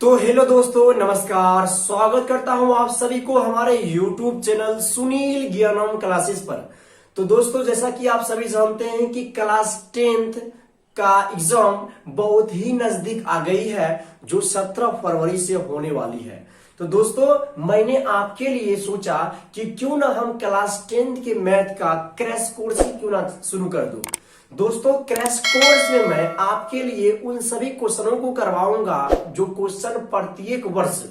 तो हेलो दोस्तों, नमस्कार। स्वागत करता हूं आप सभी को हमारे YouTube चैनल सुनील ज्ञानम क्लासेस पर। तो दोस्तों, जैसा कि आप सभी जानते हैं कि क्लास 10th का एग्जाम बहुत ही नजदीक आ गई है, जो 17 फरवरी से होने वाली है। तो दोस्तों, मैंने आपके लिए सोचा कि क्यों ना हम क्लास 10th के मैथ का क्रैश कोर्स ही क्यों ना शुरू कर दूं। दोस्तों, क्रैश कोर्स में मैं आपके लिए उन सभी क्वेश्चनों को करवाऊंगा जो क्वेश्चन प्रत्येक वर्ष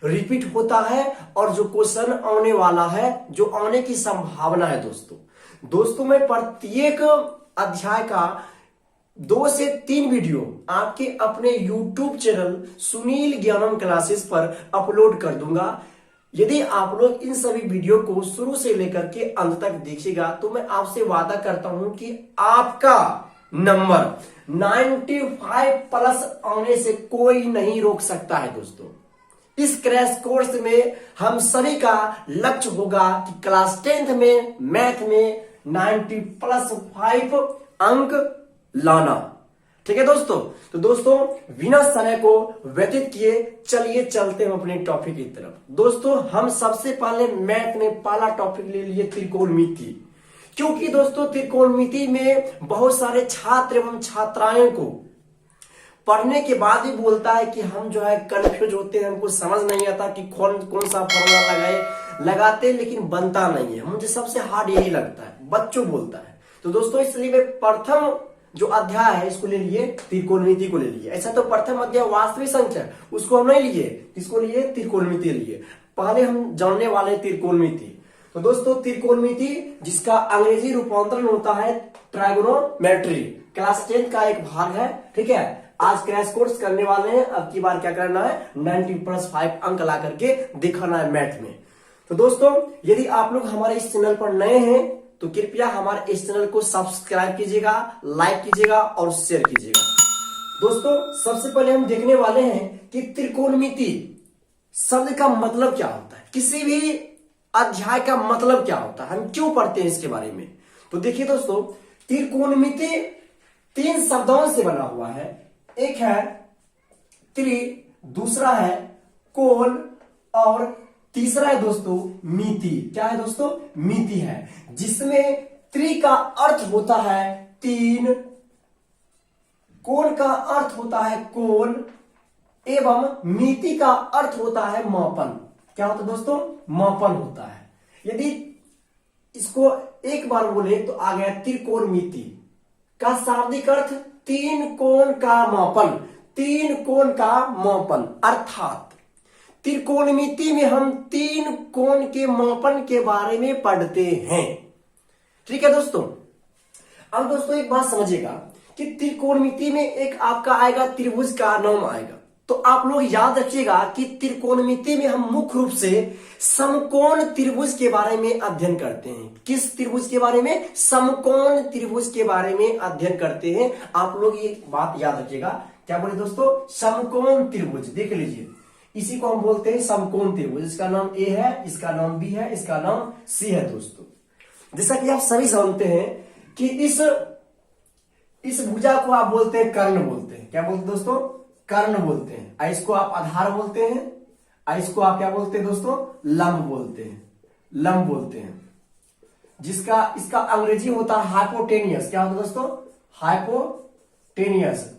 रिपीट होता है और जो क्वेश्चन आने वाला है, जो आने की संभावना है। दोस्तों मैं प्रत्येक अध्याय का 2 से 3 वीडियो आपके अपने YouTube चैनल सुनील ज्ञानम क्लासेस पर अपलोड कर दूंगा। यदि आप लोग इन सभी वीडियो को शुरू से लेकर के अंत तक देखिएगा तो मैं आपसे वादा करता हूं कि आपका नंबर 95 प्लस आने से कोई नहीं रोक सकता है। दोस्तों, इस क्रैश कोर्स में हम सभी का लक्ष्य होगा कि क्लास 10th में मैथ में 90+5 अंक लाना। ठीक है दोस्तों। तो दोस्तों, बिना समय को व्यतीत किए चलिए चलते हैं अपने टॉपिक की तरफ। दोस्तों, हम सबसे पहले मैथ में पहला टॉपिक ले लिए त्रिकोणमिति, क्योंकि दोस्तों त्रिकोणमिति में बहुत सारे छात्र एवं छात्राएं को पढ़ने के बाद ही बोलता है कि हम जो है कंफ्यूज होते हैं, हमको समझ नहीं आता कि कौन कौन सा फॉर्मूला लगाते लेकिन बनता नहीं है। मुझे सबसे हार्ड यही लगता है, बच्चों बोलता है। तो दोस्तों, इसलिए मैं प्रथम जो अध्याय है इसको ले लिए, त्रिकोणमिति को ले लिए। ऐसा तो प्रथम अध्याय वास्तविक संख्या, उसको हम नहीं लिए, इसको लिए त्रिकोणमिति लिए। पहले हम जानने वाले त्रिकोणमिति। तो दोस्तों, त्रिकोणमिति जिसका अंग्रेजी रूपांतरण होता है ट्राइगोनोमेट्री, क्लास 10 का एक भाग है। ठीक है, आज क्रैश कोर्स करने वाले हैं। अब की बार क्या करना है, 90+5 अंक ला करके दिखाना है मैथ में। तो दोस्तों, यदि आप लोग हमारे इस चैनल पर नए हैं तो कृपया हमारे इस चैनल को सब्सक्राइब कीजिएगा, लाइक कीजिएगा और शेयर कीजिएगा। दोस्तों, सबसे पहले हम देखने वाले हैं कि त्रिकोणमिति शब्द का मतलब क्या होता है, किसी भी अध्याय का मतलब क्या होता है, हम क्यों पढ़ते हैं इसके बारे में। तो देखिए दोस्तों, त्रिकोणमिति 3 शब्दों से बना हुआ है। एक है त्रि, दूसरा है कोण और तीसरा है दोस्तों मिति। क्या है दोस्तों, मिति है, जिसमें त्रि का अर्थ होता है 3, कोण का अर्थ होता है कोण एवं मिति का अर्थ होता है मापन। क्या होता है दोस्तों, मापन होता है। यदि इसको एक बार बोले तो आ गया त्रिकोणमिति का शाब्दिक अर्थ 3 कोण का मापन। 3 कोण का मापन अर्थात त्रिकोणमिति में हम 3 कोण के मापन के बारे में पढ़ते हैं। ठीक है दोस्तों। अब दोस्तों एक बात समझिएगा कि त्रिकोणमिति में एक आपका आएगा त्रिभुज का नाम आएगा। तो आप लोग याद रखिएगा कि त्रिकोणमिति में हम मुख्य रूप से समकोण त्रिभुज के बारे में अध्ययन करते हैं। किस त्रिभुज के बारे में, समकोण त्रिभुज के बारे में अध्ययन करते हैं। आप लोग ये बात याद रखिएगा। क्या बोले दोस्तों, समकोण त्रिभुज। देख लीजिए, इसी को हम बोलते हैं समकोण त्रिभुज। इसका नाम ए है, इसका नाम बी है, इसका नाम सी है। दोस्तों, जैसा कि आप सभी जानते हैं कि इस भुजा को आप बोलते हैं कर्ण बोलते हैं। क्या बोलते हैं दोस्तों, कर्ण बोलते हैं। इसको आप आधार बोलते हैं, इसको आप क्या बोलते हैं दोस्तों, लंब बोलते हैं, लंब बोलते हैं। इसका अंग्रेजी होता है हाइपोटेनियस। क्या होता है दोस्तों, हाइपोटेनियस।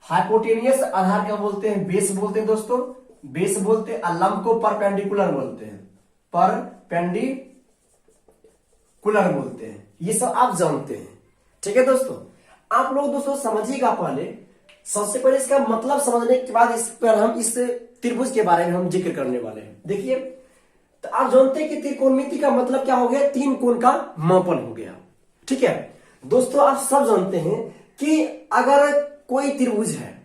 हाइपोटेनियस आधार क्या बोलते हैं, बेस बोलते हैं दोस्तों, बेस बोलते हैं। लंब को परपेंडिकुलर बोलते हैं, परपेंडिकुलर बोलते हैं। ये सब आप जानते हैं। ठीक है दोस्तों, आप लोग दोस्तों समझिएगा। पहले सबसे पहले इसका मतलब समझने के बाद इस पर हम इस त्रिभुज के बारे में हम जिक्र करने वाले हैं। देखिए, तो आप जानते हैं कि त्रिकोणमिति का मतलब क्या हो गया, 3 कोण का मापन हो गया। ठीक है दोस्तों, आप सब जानते हैं कि अगर कोई त्रिभुज है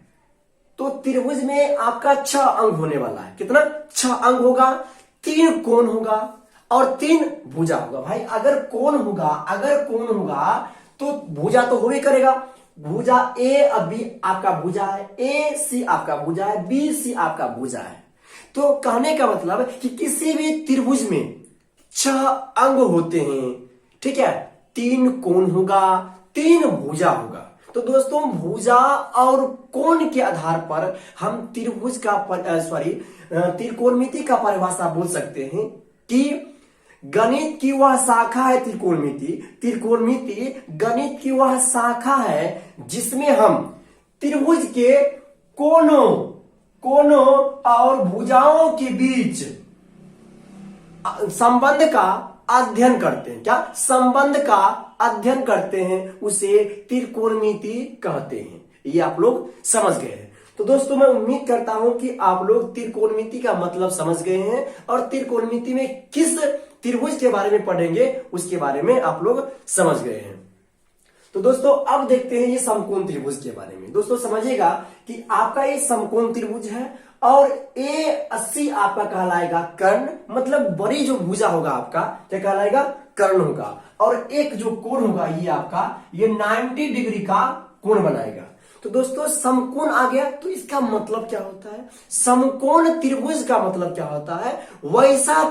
तो त्रिभुज में आपका 6 अंग होने वाला है। कितना, 6 अंग होगा, 3 कोण होगा और 3 भुजा होगा। भाई अगर कोण होगा तो भुजा तो होवे करेगा। भुजा ए अब बी आपका भुजा है, ए सी आपका भुजा है, बी सी आपका भुजा है। तो कहने का मतलब कि किसी भी त्रिभुज में 6 अंग होते हैं। ठीक है, 3 कोण होगा, 3 भुजा होगा। तो दोस्तों भुजा और कोण के आधार पर हम त्रिभुज का त्रिकोणमिति का परिभाषा बोल सकते हैं कि गणित की वह शाखा है त्रिकोणमिति। त्रिकोणमिति गणित की वह शाखा है जिसमें हम त्रिभुज के कोणों और भुजाओं के बीच संबंध का अध्ययन करते हैं। क्या संबंध का अध्ययन करते हैं, उसे त्रिकोणमिति कहते हैं। ये आप लोग समझ गए हैं। तो दोस्तों मैं उम्मीद करता हूं कि आप लोग त्रिकोणमिति का मतलब समझ गए हैं और त्रिकोणमिति में किस त्रिभुज के बारे में पढ़ेंगे उसके बारे में आप लोग समझ गए हैं। तो दोस्तों अब देखते हैं ये समकोण त्रिभुज के बारे में। दोस्तों समझिएगा कि आपका ये समकोण त्रिभुज है और A80 आपका कहलाएगा कर्ण, मतलब बड़ी जो भुजा होगा आपका क्या कहलाएगा, कर्ण होगा। और एक जो कोण होगा ये आपका ये 90 डिग्री का कोण बनाएगा। तो दोस्तों समकोण आ गया, तो इसका मतलब क्या होता है, समकोण त्रिभुज का मतलब क्या होता है, वैसा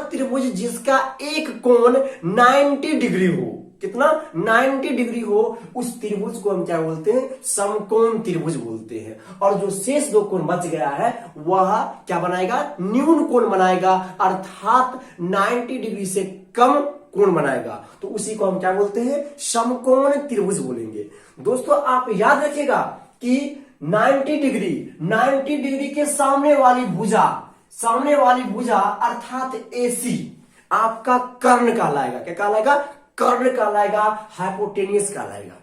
त्रिभुज जिसका एक कोण 90 डिग्री हो। कितना, 90 डिग्री हो, उस त्रिभुज को हम क्या बोलते हैं, समकोण त्रिभुज बोलते हैं। और जो शेष दो कोण बच गया है वह क्या बनाएगा, न्यून कोण बनाएगा, अर्थात 90 डिग्री से कम कोण बनाएगा। तो उसी को हम क्या बोलते हैं, समकोण त्रिभुज बोलेंगे। दोस्तों आप याद रखिएगा कि 90 डिग्री के सामने वाली भुजा अर्थात AC आपका कर्ण कहलाएगा। क्या कहलाएगा, कर्ण कहलाएगा, हाइपोटेनियस कहलाएगा।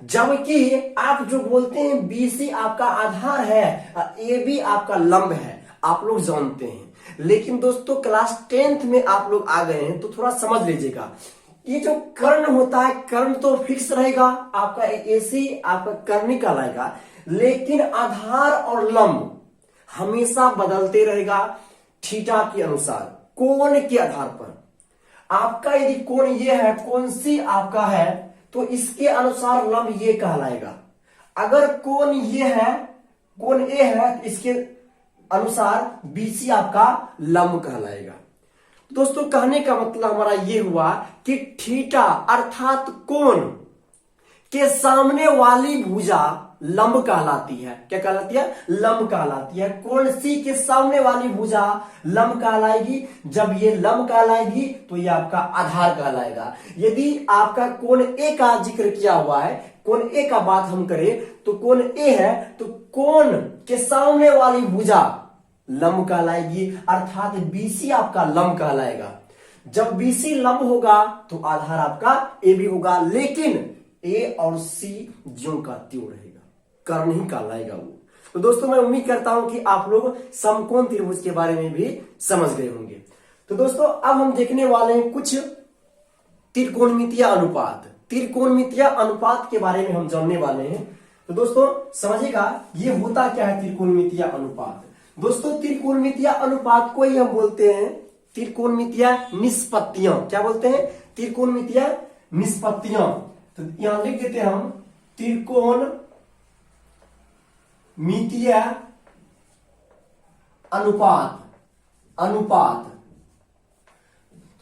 जबकि आप जो बोलते हैं BC आपका आधार है, AB आपका लंब है, आप लोग जानते हैं। लेकिन दोस्तों क्लास 10th में आप लोग आ गए हैं तो थोड़ा समझ लीजिएगा, ये जो कर्ण होता है, कर्ण तो फिक्स रहेगा, आपका AC आपका कर्ण कहलाएगा, लेकिन आधार और लंब हमेशा बदलते रहेगा थीटा के अनुसार, कोण के आधार पर। आपका यदि कोण ये है, कोण C आपका है, तो इसके अनुसार लंब ये कहलाएगा। अगर कोण ये है, कोण A है, तो इसके अनुसार BC आपका लंब कहलाएगा। दोस्तों कहने का मतलब हमारा ये हुआ कि थीटा अर्थात कोण के सामने वाली भुजा लंब कहलाती है। क्या कहलाती है, लंब कहलाती है। कोण C के सामने वाली भुजा लंब कहलाएगी। जब ये लंब कहलाएगी तो ये आपका आधार कहलाएगा। यदि आपका कोण A का जिक्र किया हुआ है, कोण A का बात हम करें तो कोण A है, तो कोण के सामने वाली भुजा लंब कहलाएगी, अर्थात BC आपका लंब कहलाएगा। जब BC लंब होगा तो आधार आपका AB होगा, लेकिन A और C ज्यों का त्यों रहेगा, कर्ण ही कहलाएगा वो। तो दोस्तों मैं उम्मीद करता हूं कि आप लोग समकोण त्रिभुज के बारे में भी समझ गए होंगे। तो दोस्तों अब हम देखने वाले हैं कुछ त्रिकोणमितीय अनुपात। त्रिकोणमितीय अनुपात के बारे में हम जानने वाले हैं। तो दोस्तों समझिएगा ये होता क्या है त्रिकोणमितीय अनुपात। दोस्तों त्रिकोणमितीय अनुपात को ही हम बोलते हैं त्रिकोणमितीय निष्पत्तियां। क्या बोलते हैं, त्रिकोणमितीय निष्पत्तियां। तो यहां लिख देते हैं हम त्रिकोणमितीय अनुपात।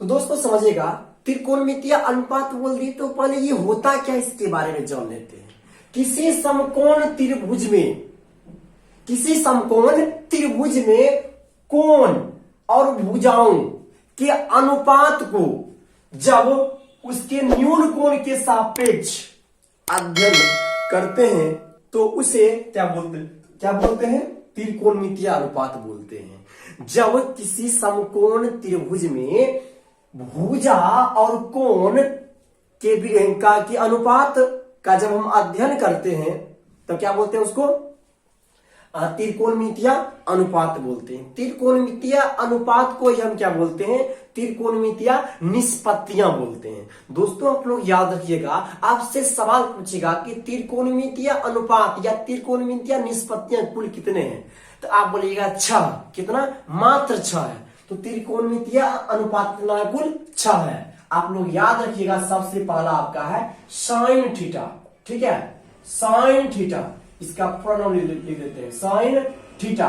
तो दोस्तों समझिएगा त्रिकोणमितीय अनुपात बोल दी तो पहले ये होता क्या इसके बारे में जान लेते हैं। किसी समकोण त्रिभुज में कोण और भुजाओं के अनुपात को जब उसके न्यून कोण के सापेक्ष अध्ययन करते हैं तो उसे क्या बोलते हैं, त्रिकोणमितीय अनुपात बोलते हैं। जब किसी समकोण त्रिभुज में भुजा और कोण के अनुपात का जब हम अध्ययन करते हैं तो क्या बोलते हैं उसको, त्रिकोणमितीय अनुपात बोलते हैं। त्रिकोणमितीय अनुपात को ही हम क्या बोलते हैं, त्रिकोणमितीय निष्पत्तियां बोलते हैं। दोस्तों आप लोग याद रखिएगा, आपसे सवाल पूछेगा कि त्रिकोणमितीय अनुपात या त्रिकोणमितीय निष्पत्तियां कुल कितने हैं, तो आप बोलिएगा 6। कितना, मात्र 6 है। तो त्रिकोणमितीय अनुपात कितना है, कुल 6 है। आप लोग याद रखिएगा सबसे पहला आपका है साइन थीटा। ठीक है, साइन थीटा, इसका प्रोनाउन लिख देते हैं साइन थीटा।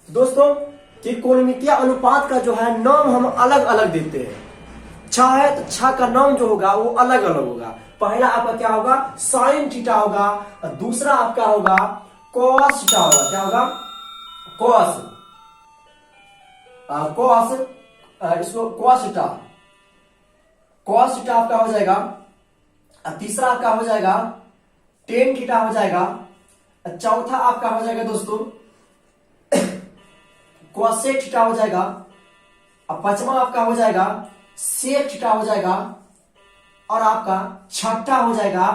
दोस्तों त्रिकोणमितीय अनुपात का जो है नाम हम अलग अलग देते हैं। 6 है तो 6 का नाम जो होगा वो अलग अलग होगा। पहला आपका क्या होगा, साइन थीटा होगा, और दूसरा आपका होगा कॉस थीटा होगा। क्या होगा, कॉस, इसको कॉस थीटा, कॉस थीटा आपका हो जाएगा। और तीसरा आपका हो जाएगा टेन थीटा हो जाएगा। चौथा आपका हो जाएगा दोस्तों कोसेक थीटा हो जाएगा। अब पांचवा आपका हो जाएगा सेक थीटा हो जाएगा। और आपका छठा हो जाएगा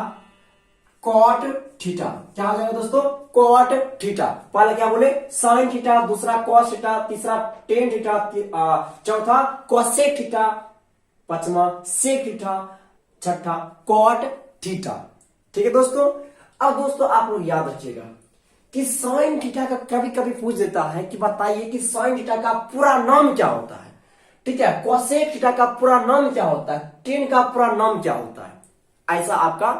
कॉट थीटा। क्या हो जाएगा दोस्तों, कॉट थीटा। पहले क्या बोले, साइन थीटा, दूसरा कॉस थीटा, तीसरा टेन थीटा, चौथा कोसेक थीटा, पांचवा सेक थीटा, छठा कॉट थीटा। ठीक है दोस्तों। अब दोस्तों आप लोग याद रखिएगा कि साइन थीटा का कभी कभी पूछ देता है कि बताइए कि साइन थीटा का पूरा नाम क्या होता है। ठीक है, कोसेक थीटा का पूरा नाम क्या होता है, टेन का पूरा नाम क्या होता है, ऐसा आपका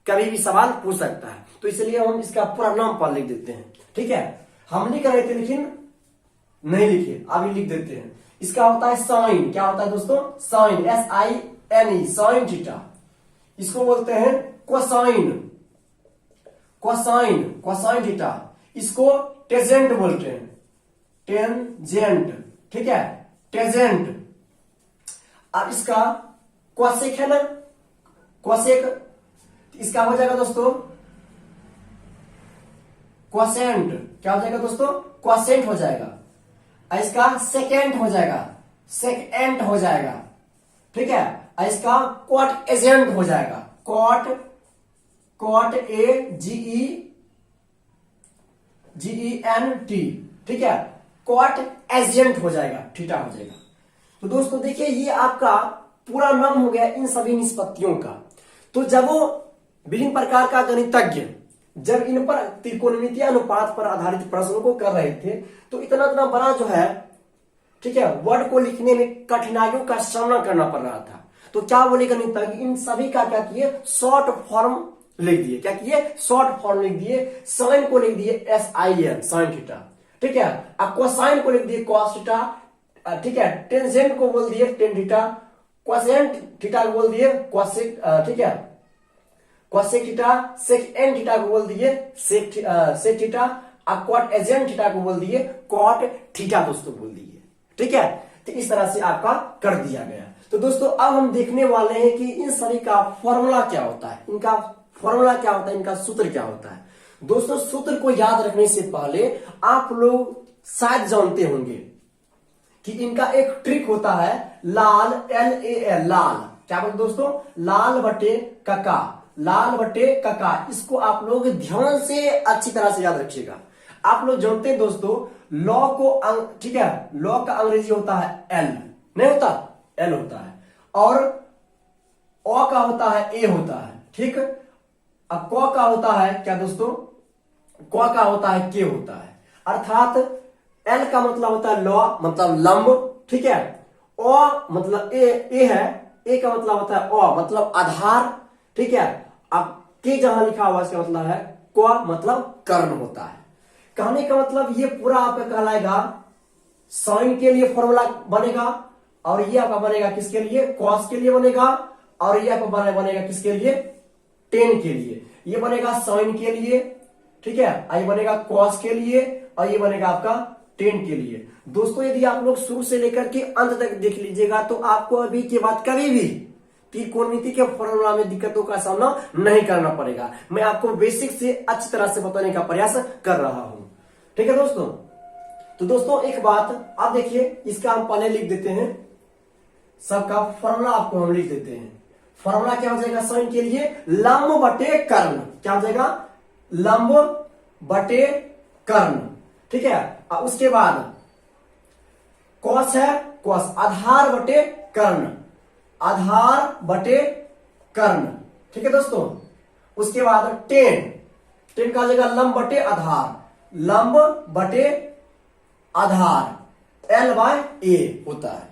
कभी भी सवाल पूछ सकता है। तो इसलिए हम इसका पूरा नाम पर लिख देते हैं। ठीक है, हम लिख रहे थे लेकिन नहीं लिखे, अभी लिख देते हैं। इसका होता है साइन। क्या होता है दोस्तों, साइन, SINE, साइन थीटा। इसको बोलते हैं कोसाइन, कोसाइन, कोसाइन थीटा। इसको टेजेंट बोलते हैं, टेंजेंट। ठीक है, टेजेंट। अब इसका कोसेक है ना, कोसेक, इसका हो जाएगा दोस्तों क्वोशेंट। क्या हो जाएगा दोस्तों, क्वोशेंट हो जाएगा। इसका सेकेंड हो जाएगा, सेकेंड हो जाएगा। ठीक है, इसका क्वाट एजेंट हो जाएगा, क्वाट, क्वाट AGENT। ठीक है, क्वाट एजेंट हो जाएगा, थीटा हो जाएगा। तो दोस्तों देखिए ये आपका पूरा नाम हो गया इन सभी निष्पत्तियों का। तो जब वो विभिन्न प्रकार का गणितज्ञ जब इन पर त्रिकोणमितीय अनुपात पर आधारित प्रश्नों को कर रहे थे तो इतना इतना बड़ा जो है, ठीक है, वर्ड को लिखने में कठिनाइयों का सामना करना पड़ रहा था। तो क्या बोले गणितज्ञ, इन सभी का क्या किए, शॉर्ट फॉर्म लिख दिए। क्या किए, शॉर्ट फॉर्म लिख दिए। साइन को लिख दिए SIN, साइन थीटा। ठीक है, अब कोसाइन को लिख दिए कॉस थीटा। ठीक है, टेंजेंट को बोल दिए टेन थीटा, क्वोशेंट थीटा को बोल दिए क्वोसेक। ठीक है, क्वोसेक थीटा, सेकेंड थीटा को बोल दिए सेक थीटा, और क्वाट एजेंट थीटा को बोल दिए कॉट थीटा दोस्तों बोल दिए। ठीक है, तो इस तरह से आपका कर दिया गया। तो दोस्तों अब हम देखने वाले हैं कि इन सभी का फॉर्मूला क्या होता है, इनका फॉर्मूला क्या होता है, इनका सूत्र क्या होता है। दोस्तों सूत्र को याद रखने से पहले आप लोग शायद जानते होंगे कि इनका एक ट्रिक होता है, लाल, LAL, लाल। क्या बोलते दोस्तों, लाल बटे कका, लाल बटे कका। इसको आप लोग ध्यान से अच्छी तरह से याद रखिएगा। आप लोग जानते हैं दोस्तों लॉ को, ठीक है, लॉ का अंग्रेजी होता है L, नहीं होता, L होता है, और O का होता है A होता है। ठीक, अब क का होता है क्या दोस्तों, क का होता है K होता है। अर्थात L का मतलब होता है लॉ, मतलब लंब। ठीक है, O मतलब A है, A का मतलब होता है O मतलब आधार। ठीक है, अब K जहां लिखा हुआ इसका मतलब है क मतलब कर्ण होता है। कहने का मतलब ये पूरा आपका कहलाएगा साइन के लिए फॉर्मूला बनेगा, और ये आपका बनेगा किसके लिए, कॉस के लिए बनेगा, और ये आपका बनेगा किसके लिए, टेन के लिए। ये बनेगा साइन के लिए, ठीक है, ये बनेगा कॉस के लिए, और ये बनेगा आपका टेन के लिए। दोस्तों यदि आप लोग शुरू से लेकर के अंत तक देख लीजिएगा तो आपको अभी के बाद कभी भी त्रिकोणमिति के फॉर्मूला में दिक्कतों का सामना नहीं करना पड़ेगा। मैं आपको बेसिक से अच्छी तरह से बताने का प्रयास कर रहा हूं। ठीक है दोस्तों, तो दोस्तों एक बात आप देखिए, इसका हम पहले लिख देते हैं, सबका फॉर्मूला आपको हम लिख देते हैं। फॉर्मूला क्या हो जाएगा साइन के लिए, लंब बटे कर्ण। क्या हो जाएगा, लंब बटे कर्ण। ठीक है, और उसके बाद कॉस है, कॉस, आधार बटे कर्ण, आधार बटे कर्ण। ठीक है दोस्तों, उसके बाद टेन, टेन का हो जाएगा लंब बटे आधार, लंब बटे आधार, L/A होता है।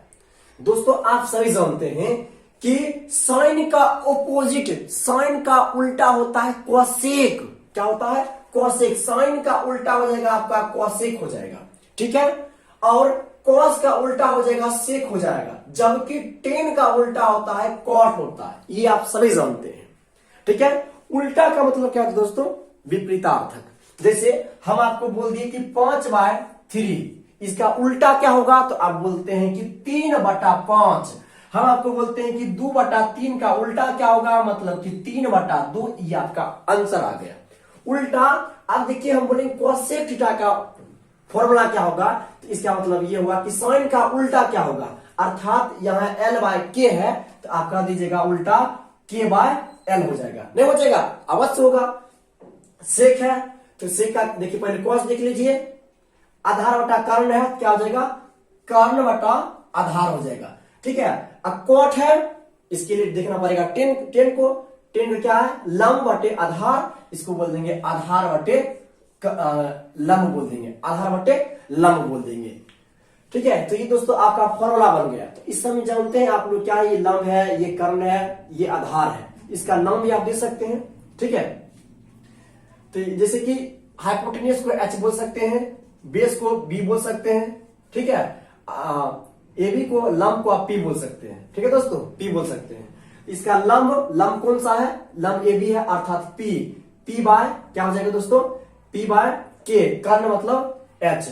दोस्तों आप सभी जानते हैं कि साइन का ऑपोजिट, साइन का उल्टा होता है कोसेक। क्या होता है, कोसेक। साइन का उल्टा हो जाएगा आपका कोसेक हो जाएगा। ठीक है, और कॉस का उल्टा हो जाएगा सेक हो जाएगा, जबकि टेन का उल्टा होता है कॉट होता है। ये आप सभी जानते हैं। ठीक है। उल्टा का मतलब क्या होता है दोस्तों, विपरीतार्थक। जैसे हम आपको बोल दिए कि 5/3, इसका उल्टा क्या होगा, तो आप बोलते हैं कि 3/5। हम आपको बोलते हैं कि 2/3 का उल्टा क्या होगा, मतलब कि 3/2। ये आपका आंसर आ गया। उल्टा अब देखिए हम बोलेंगे कोसेक थीटा का फॉर्मूला क्या होगा, तो इसका मतलब ये हुआ कि साइन का उल्टा क्या होगा, अर्थात यहां L/K है तो आप कह दीजिएगा उल्टा K/L हो जाएगा। नहीं हो जाएगा, अवश्य होगा। सेक है तो सेक का देखिए पहले कॉस देख लीजिए, आधार बटा कर्ण है क्या हो जाएगा, कर्ण बटा आधार हो जाएगा। ठीक है। अब कॉट है, इसके लिए देखना पड़ेगा टेन को, टेन का क्या है, लंब बटे आधार, इसको बोल देंगे आधार बटे लंब बोल देंगे, आधार बटे लंब बोल देंगे। ठीक है। तो ये दोस्तों आपका फॉर्मूला बन गया। तो इस समय जानते हैं आप लोग क्या है, ये लंब है, ये कर्ण है, ये आधार है, इसका नाम भी आप दे सकते हैं। ठीक है। तो जैसे कि हाइपोटेन्यूज को H बोल सकते हैं, बेस को B बोल सकते हैं। ठीक है। AB को लंब को आप P बोल सकते हैं। ठीक है दोस्तों, P बोल सकते हैं। इसका लंब कौन सा है, लंब AB है, अर्थात P बाय क्या हो जाएगा दोस्तों, P/K। कर्ण मतलब H।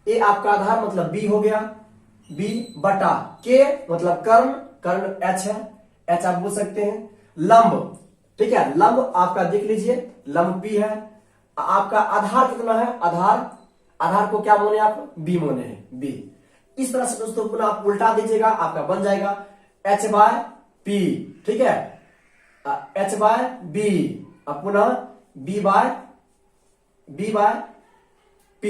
ए आपका आधार मतलब B हो गया, B बटा K मतलब कर्ण H है, H आप बोल सकते हैं। लंब, ठीक है, लंब आपका देख लीजिए, लंब P है। आपका आधार कितना है, आधार को क्या माने आप, B माने हैं, B। इस तरह से दोस्तों पुनः आप उल्टा दीजिएगा, आपका बन जाएगा H/P। ठीक है, H/B, पुनः B/P।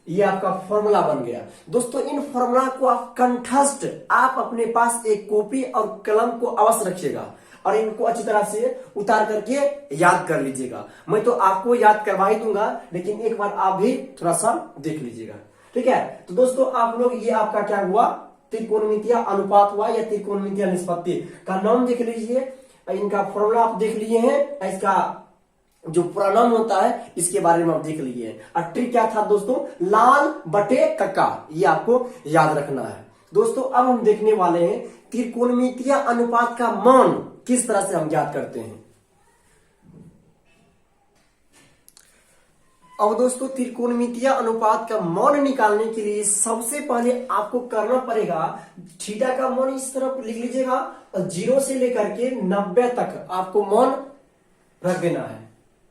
ये आपका फॉर्मूला बन गया। दोस्तों इन फॉर्मूला को आप कंठस्थ, आप अपने पास एक कॉपी और कलम को अवश्य रखिएगा और इनको अच्छी तरह से उतार करके याद कर लीजिएगा। मैं तो आपको याद करवा ही दूंगा, लेकिन एक बार आप भी थोड़ा सा देख लीजिएगा। ठीक है। तो दोस्तों आप लोग, ये आपका क्या हुआ, त्रिकोणमितीय अनुपात हुआ या त्रिकोणमितीय निष्पत्ति का नाम देख लीजिए, इनका फॉर्मूला आप देख लिए हैं, इसका जो पूरा नाम होता है इसके बारे में आप देख लिए हैं। और ट्रिक क्या था दोस्तों, लाल बटे कक्का, ये आपको याद रखना है। दोस्तों अब हम देखने वाले हैं त्रिकोणमितीय अनुपात का मान किस तरह से हम ज्ञात करते हैं। अब दोस्तों त्रिकोणमितीय अनुपात का मान निकालने के लिए सबसे पहले आपको करना पड़ेगा, थीटा का मान इस तरफ लिख लीजिएगा और 0 से लेकर के 90 तक आपको मान रख देना है।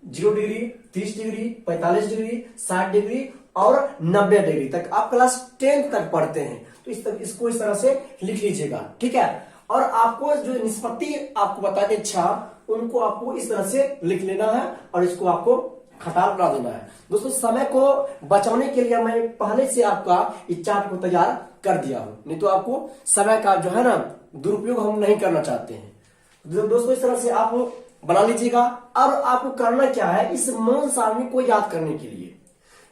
0 डिग्री, 30 डिग्री, 45 डिग्री, 60 डिग्री और 90 डिग्री तक आप क्लास 10 तक पढ़ते हैं, तो इसको इस तरह से लिख लीजिएगा। ठीक है। और आपको जो निष्पत्ति आपको बता दे उनको आपको इस तरह से लिख लेना है और इसको आपको खटाल बना देना है। दोस्तों समय को बचाने के लिए मैं पहले से आपका इस चार्ट को तैयार कर दिया हूं, नहीं तो आपको समय का जो है ना दुरुपयोग हम नहीं करना चाहते हैं। दोस्तों इस तरह से आप बना लीजिएगा। अब आपको करना क्या है, इस मान सारणी को याद करने के लिए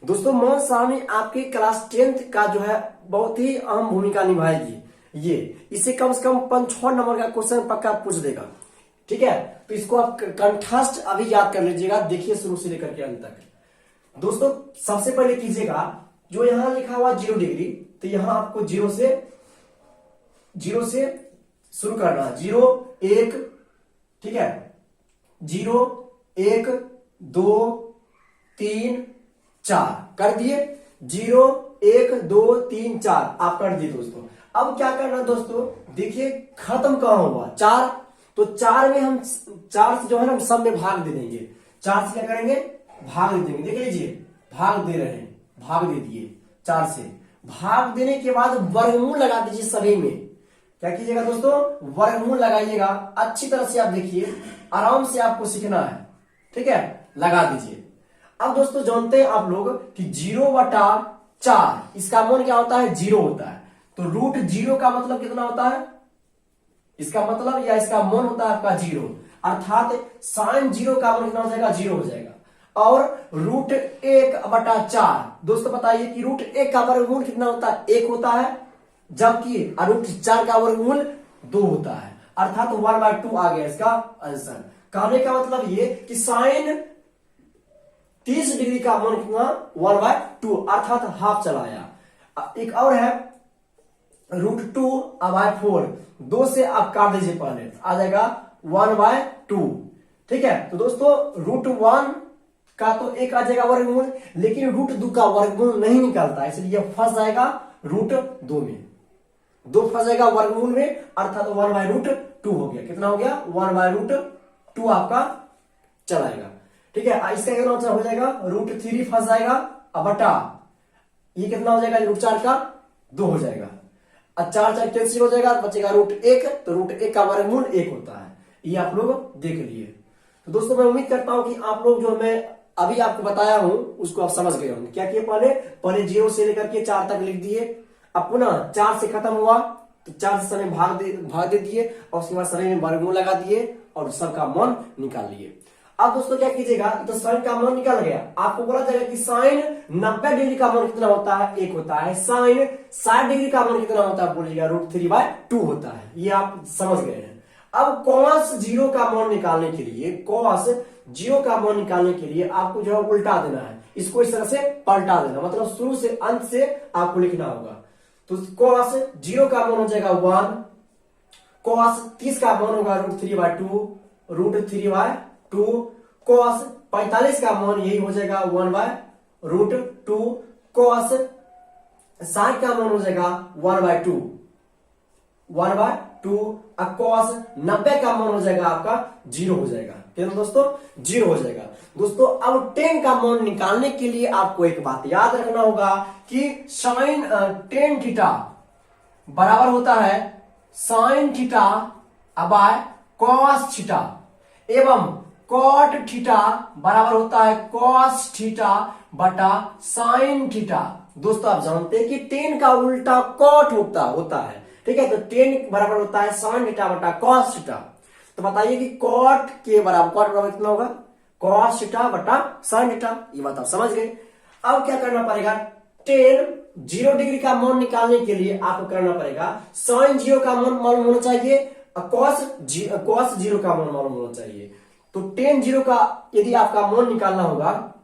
दोस्तों, मान सारणी आपके क्लास 10 का जो है बहुत ही अहम भूमिका निभाएगी। ये इसे कम से कम 5-6 नंबर का क्वेश्चन पक्का पूछ देगा। ठीक है। तो इसको आप कंठस्थ अभी याद कर लीजिएगा, देखिए शुरू से लेकर के अंत तक। दोस्तों सबसे पहले कीजिएगा, जो यहां लिखा हुआ 0 डिग्री, तो यहां आपको 0 से शुरू करना है। 0 1, ठीक है, 0 1 2 3 4 कर दिए, 0 1 2 3 4 आप कर दिए दोस्तों। अब क्या करना दोस्तों, देखिए खत्म कहां हुआ, 4, तो 4 में हम 4 से जो है ना हम सब में भाग दे देंगे। 4 से क्या करेंगे, भाग दे देंगे। देख लीजिए भाग दे रहे हैं, भाग दे दिए 4 से। भाग देने के बाद वर्गमूल लगा दीजिए सभी में। क्या कीजिएगा दोस्तों, वर्गमूल लगाइएगा। अच्छी तरह से आप देखिए, आराम से आपको सीखना है। ठीक है, लगा दीजिए। अब दोस्तों जानते हैं आप लोग कि 0/4 इसका मान क्या होता है, 0 होता है। तो √0 का मतलब कितना होता है, इसका मतलब या इसका मान होता है आपका 0, अर्थात sin 0 का मान कितना हो जाएगा, 0 हो जाएगा। और √1/4 दोस्तों बताइए कि √1 का वर्गमूल कितना होता है, 1 होता है, जबकि √4 का वर्गमूल 2 होता है, अर्थात 1/2 आ गया इसका आंसर। कहने का मतलब ये कि sin 30 डिग्री का मान कितना, 1/2 अर्थात हाफ चला आया। एक और है √2/4, 2 से आप काट दीजिए पहले, आ जाएगा 1/2। ठीक है, तो दोस्तों √1 का तो एक आ जाएगा वर्गमूल, लेकिन √2 का वर्गमूल नहीं निकलता, इसलिए फंस जाएगा √2 में। 2 फंस जाएगा वर्गमूल में, अर्थात 1/√2 हो गया। कितना हो गया? 1/√2 आपका चलाएगा। ठीक है, इसका कितना हो जाएगा? √3 फंस जाएगा, अब बटा ये कितना हो जाएगा? √4 का 2 हो जाएगा। अब 4 कैंसिल हो जाएगा, बचेगा √1, तो √1 का वर्गमूल 1 होता है। ये आप लोग देख लिए। तो दोस्तों मैं उम्मीद करता हूं कि आप लोग जो मैं अभी आपको बताया हूं उसको आप समझ गए होंगे। क्या किए? पहले 0 से लेकर के 4 तक लिख दिए, अब पुनः 4 से खत्म हुआ तो 4 से समय भाग दे दिए, और उसके बाद समय में वर्गमूल लगा दिए और सबका मान निकाल लिए। अब दोस्तों क्या कीजिएगा, तो साइन का मान निकल गया, आपको बोला जाएगा कि साइन 90 डिग्री का मान कितना होता है? 1 होता है। साइन 60 डिग्री का मान कितना होता है? बोलिएगा √3/2 होता है। ये आप समझ गए हैं। अब cos 0 का मान निकालने के लिए, cos 0 का मान निकालने के लिए आपको जो है उल्टा देना है, इसको इस तरह से पलटा देना, मतलब शुरू से अंत से आपको लिखना होगा। तो cos 0 का मान हो जाएगा 1, cos 30 का मान होगा √3/2, √3/2, cos 45 का मान यही हो जाएगा 1/√2, cos 60 का मान हो जाएगा 1/2, अब cos 90 का मान हो जाएगा आपका 0 हो जाएगा। कितना दोस्तों? 0 हो जाएगा। दोस्तों अब tan का मान निकालने के लिए आपको एक बात याद रखना होगा कि sin tan थीटा बराबर होता है sin theta by cos theta, एवं cot थीटा बराबर होता है cos थीटा बटा sin थीटा। दोस्तों आप जानते हैं कि tan का उल्टा cot होता है। ठीक है, तो tan बराबर होता है sin थीटा बटा cos थीटा। तो बताइए कि cot बराबर कितना होगा? cos थीटा बटा sin थीटा। ये बात आप समझ गए। अब क्या करना पड़ेगा? tan 0 डिग्री का मान निकालने के लिए आपको करना पड़ेगा sin 0 का मान मालूम होना चाहिए, cos 0 का मान मालूम होना चाहिए। तो tan 0 का यदि आपका मान निकालना होगा,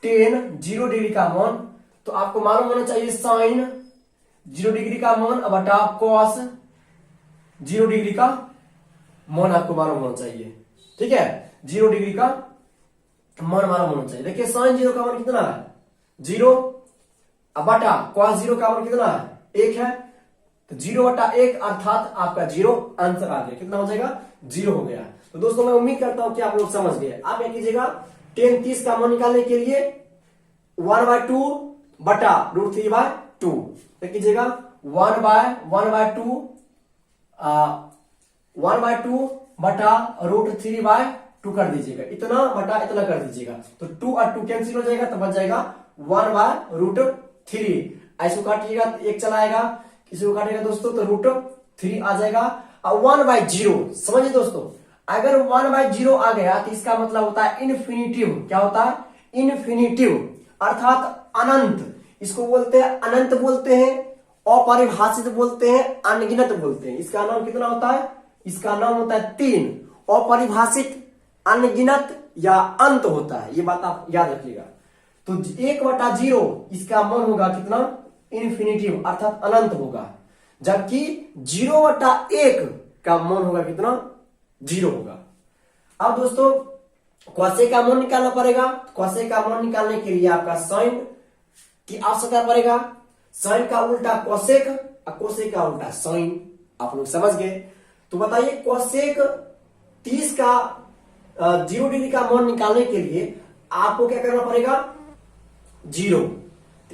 tan 0 डिग्री का मान, तो आपको मालूम होना चाहिए sin 0 डिग्री का मान बटा cos 0 डिग्री का मान आपको मालूम होना चाहिए। ठीक है, 0 डिग्री का मान मालूम होना चाहिए। देखिए sin 0 का मान कितना है? 0, अब बटा cos 0 का मान कितना है? 1 है, तो 0/1 अर्थात आपका 0 आंसर आ गया। कितना हो जाएगा? 0 हो गया। तो दोस्तों मैं उम्मीद करता हूं कि आप लोग समझ गए। आप क्या कीजिएगा, tan 30 का मान निकालने के लिए 1/2 बटा √3/2 कीजिएगा, 1/2 बटा √3/2 कर दीजिएगा, इतना बटा इतना कर दीजिएगा, तो 2 और 2 कैंसिल हो जाएगा, तो बच जाएगा 1/√3। ऐसे काटिएगा तो 1 चलाएगा, किसी को काटेगा दोस्तों तो √3 आ जाएगा। और 1/0 समझिए दोस्तों, अगर 1/0 आ गया तो इसका मतलब होता है इन्फिनिटिव। क्या होता है? इन्फिनिटिव अर्थात अनंत। इसको बोलते हैं अनंत, बोलते हैं अपरिभाषित, बोलते हैं अनगिनत, बोलते हैं। इसका नाम कितना होता है? इसका नाम होता है 3, अपरिभाषित, अनगिनत या अंत होता है। ये बात आप याद रखिएगा। तो 1/0 इसका मान होगा कितना? इन्फिनिटिव अर्थात अनंत होगा, जबकि 0/1 का मान होगा कितना? 0 होगा। अब दोस्तों cos का मान निकालना पड़ेगा। cos का मान निकालने के लिए आपका sin की आवश्यकता पड़ेगा। sin का उल्टा cosec और cosec का उल्टा sin। आप लोग समझ गए। तो बताइए cosec 30 का 0 डिग्री का मान निकालने के लिए आपको क्या करना पड़ेगा? 0,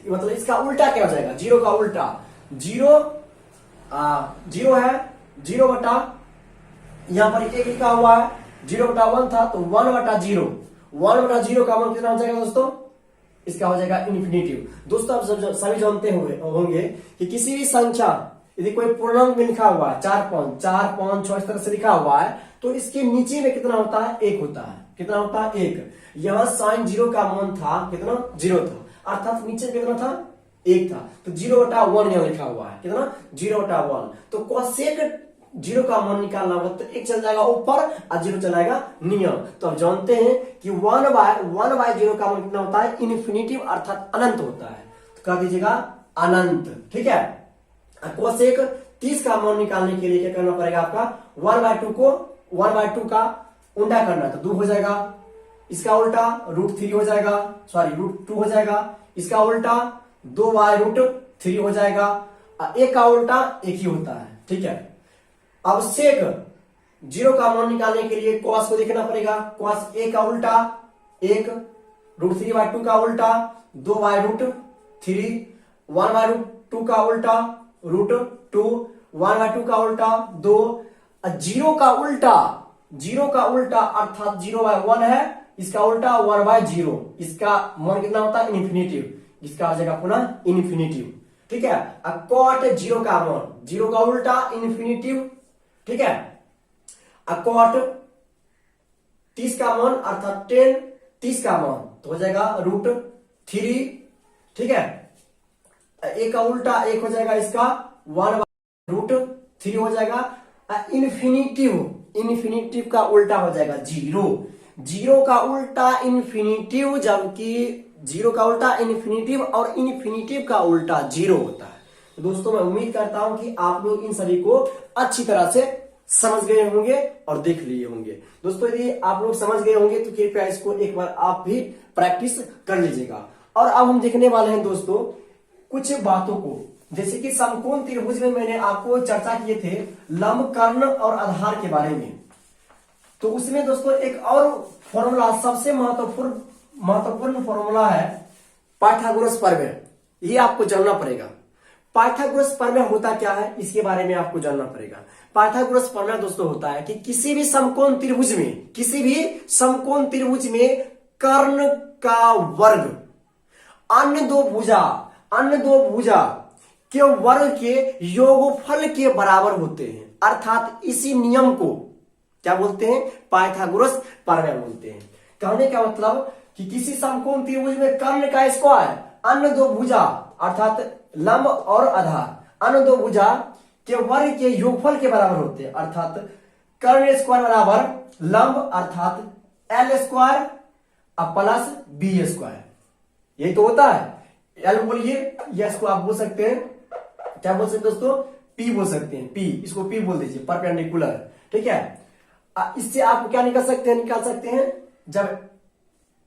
मतलब इसका उल्टा क्या हो जाएगा? 0 का उल्टा 0 है, 0 बटा यहां पर 1 लिखा हुआ है, 0/1 था तो 1/0, 1/0 का मान कितना हो जाएगा दोस्तों? इसका हो जाएगा इन्फिनिटिव। दोस्तों आप सभी जानते होंगे कि किसी भी संख्या यदि कोई पूर्णांक में लिखा हुआ है 4, 5, 6 इस तरह से लिखा हुआ है, तो इसके नीचे में कितना होता है? 1 होता है। कितना होता है? 1। यहां sin 0 का मान था कितना? 0 था, अर्थात नीचे कितना था? 1 था, तो 0/1 यहां लिखा हुआ है। कितना? 0/1। तो cosec 0 का मान निकालना होगा तो 1 चल जाएगा ऊपर और 0 चलाएगा नीचे। तो आप जानते हैं कि 1/0 का मान कितना होता है? इन्फिनिटिव अर्थात अनंत होता है। तो कह दीजिएगा अनंत। ठीक है, cosec 30 का मान निकालने के लिए क्या करना पड़ेगा? आपका 1/2 को 1/2 का उल्टा करना तो 2 हो जाएगा, इसका उल्टा √3 हो जाएगा, सॉरी √2 हो जाएगा, इसका उल्टा 2/√3 हो जाएगा। एक का उल्टा एक ही होता है, ठीक है। अब सेक 0 का मान निकालने के लिए cos को देखना पड़ेगा। cos a का उल्टा 1, √3/2 का उल्टा 2/√3, 1/2 का उल्टा √2, 1/2 का उल्टा 2, 0 का उल्टा अर्थात 0/1 है, इसका उल्टा 1/0, इसका मान कितना होता है इन्फिनिटिव, इसका आ जाएगा पुनः इन्फिनिटिव, ठीक है। अब cot 0 का मान, 0 का उल्टा इन्फिनिटिव, ठीक है। अब cot 30 का मान अर्थात 10, 30 का मान तो हो जाएगा √3, ठीक है। एक का उल्टा एक हो जाएगा, इसका 1/√3 हो जाएगा। इन्फिनिटिव का उल्टा हो जाएगा 0 का उल्टा इन्फिनिटिव, जबकि 0 का उल्टा इन्फिनिटिव और इन्फिनिटिव का उल्टा 0 होता है। तो दोस्तों मैं उम्मीद करता हूं कि आप लोग इन सभी को अच्छी तरह से समझ गए होंगे और देख लिए होंगे। दोस्तों यदि आप लोग समझ गए होंगे तो कृपया इसको एक बार आप भी प्रैक्टिस कर लीजिएगा। और अब हम देखने वाले हैं दोस्तों कुछ बातों को, जैसे कि समकोण त्रिभुज में मैंने आपको चर्चा किए थे लंब, कर्ण और आधार के बारे में। तो उसमें दोस्तों एक और फॉर्मूला, सबसे महत्वपूर्ण फॉर्मूला है पाइथागोरस प्रमेय। ये आपको जानना पड़ेगा। पाइथागोरस प्रमेय होता क्या है, इसके बारे में आपको जानना पड़ेगा। पाइथागोरस प्रमेय दोस्तों होता है कि किसी भी समकोण त्रिभुज में कर्ण का वर्ग अन्य दो भुजा के वर्ग के योगफल के बराबर होते हैं, अर्थात इसी नियम को क्या बोलते हैं, पाइथागोरस प्रमेय बोलते हैं। कहने का मतलब कि किसी समकोण त्रिभुज में कर्ण का स्क्वायर अन्य दो भुजा अर्थात लंब और आधार अन्य दो भुजा के वर्ग के योगफल के बराबर होते हैं, अर्थात कर्ण स्क्वायर बराबर लंब अर्थात L² प्लस B²। यही तो होता है। L बोलिए, यस को आप बोल सकते हैं, क्या बोल सकते हैं दोस्तों, P बोल सकते हैं, P, इसको P बोल दीजिए, परपेंडिकुलर, ठीक है। इससे आप क्या निकाल सकते हैं जब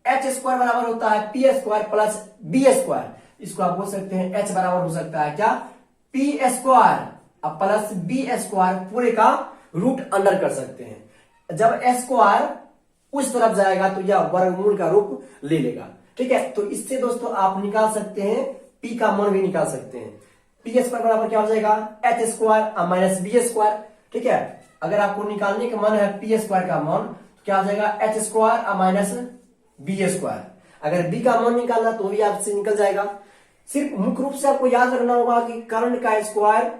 H² बराबर होता है P² प्लस B², इसको आप बोल सकते हैं H बराबर हो सकता है क्या, P² प्लस B² पूरे का रूट अंडर कर सकते हैं। जब S² उस तरफ जाएगा तो यह वर्गमूल का रूप ले लेगा, ठीक है। तो इससे दोस्तों आप निकाल सकते हैं, P का मान भी निकाल सकते हैं। P² बराबर क्या हो जाएगा, H² माइनस B², ठीक है। अगर आपको निकालने का मन है P² का मान तो क्या हो जाएगा, H² माइनस B²। अगर B का मान निकालना तो भी आपसे निकल जाएगा। सिर्फ मुख्य रूप से आपको याद रखना होगा कि कर्ण का स्क्वायर,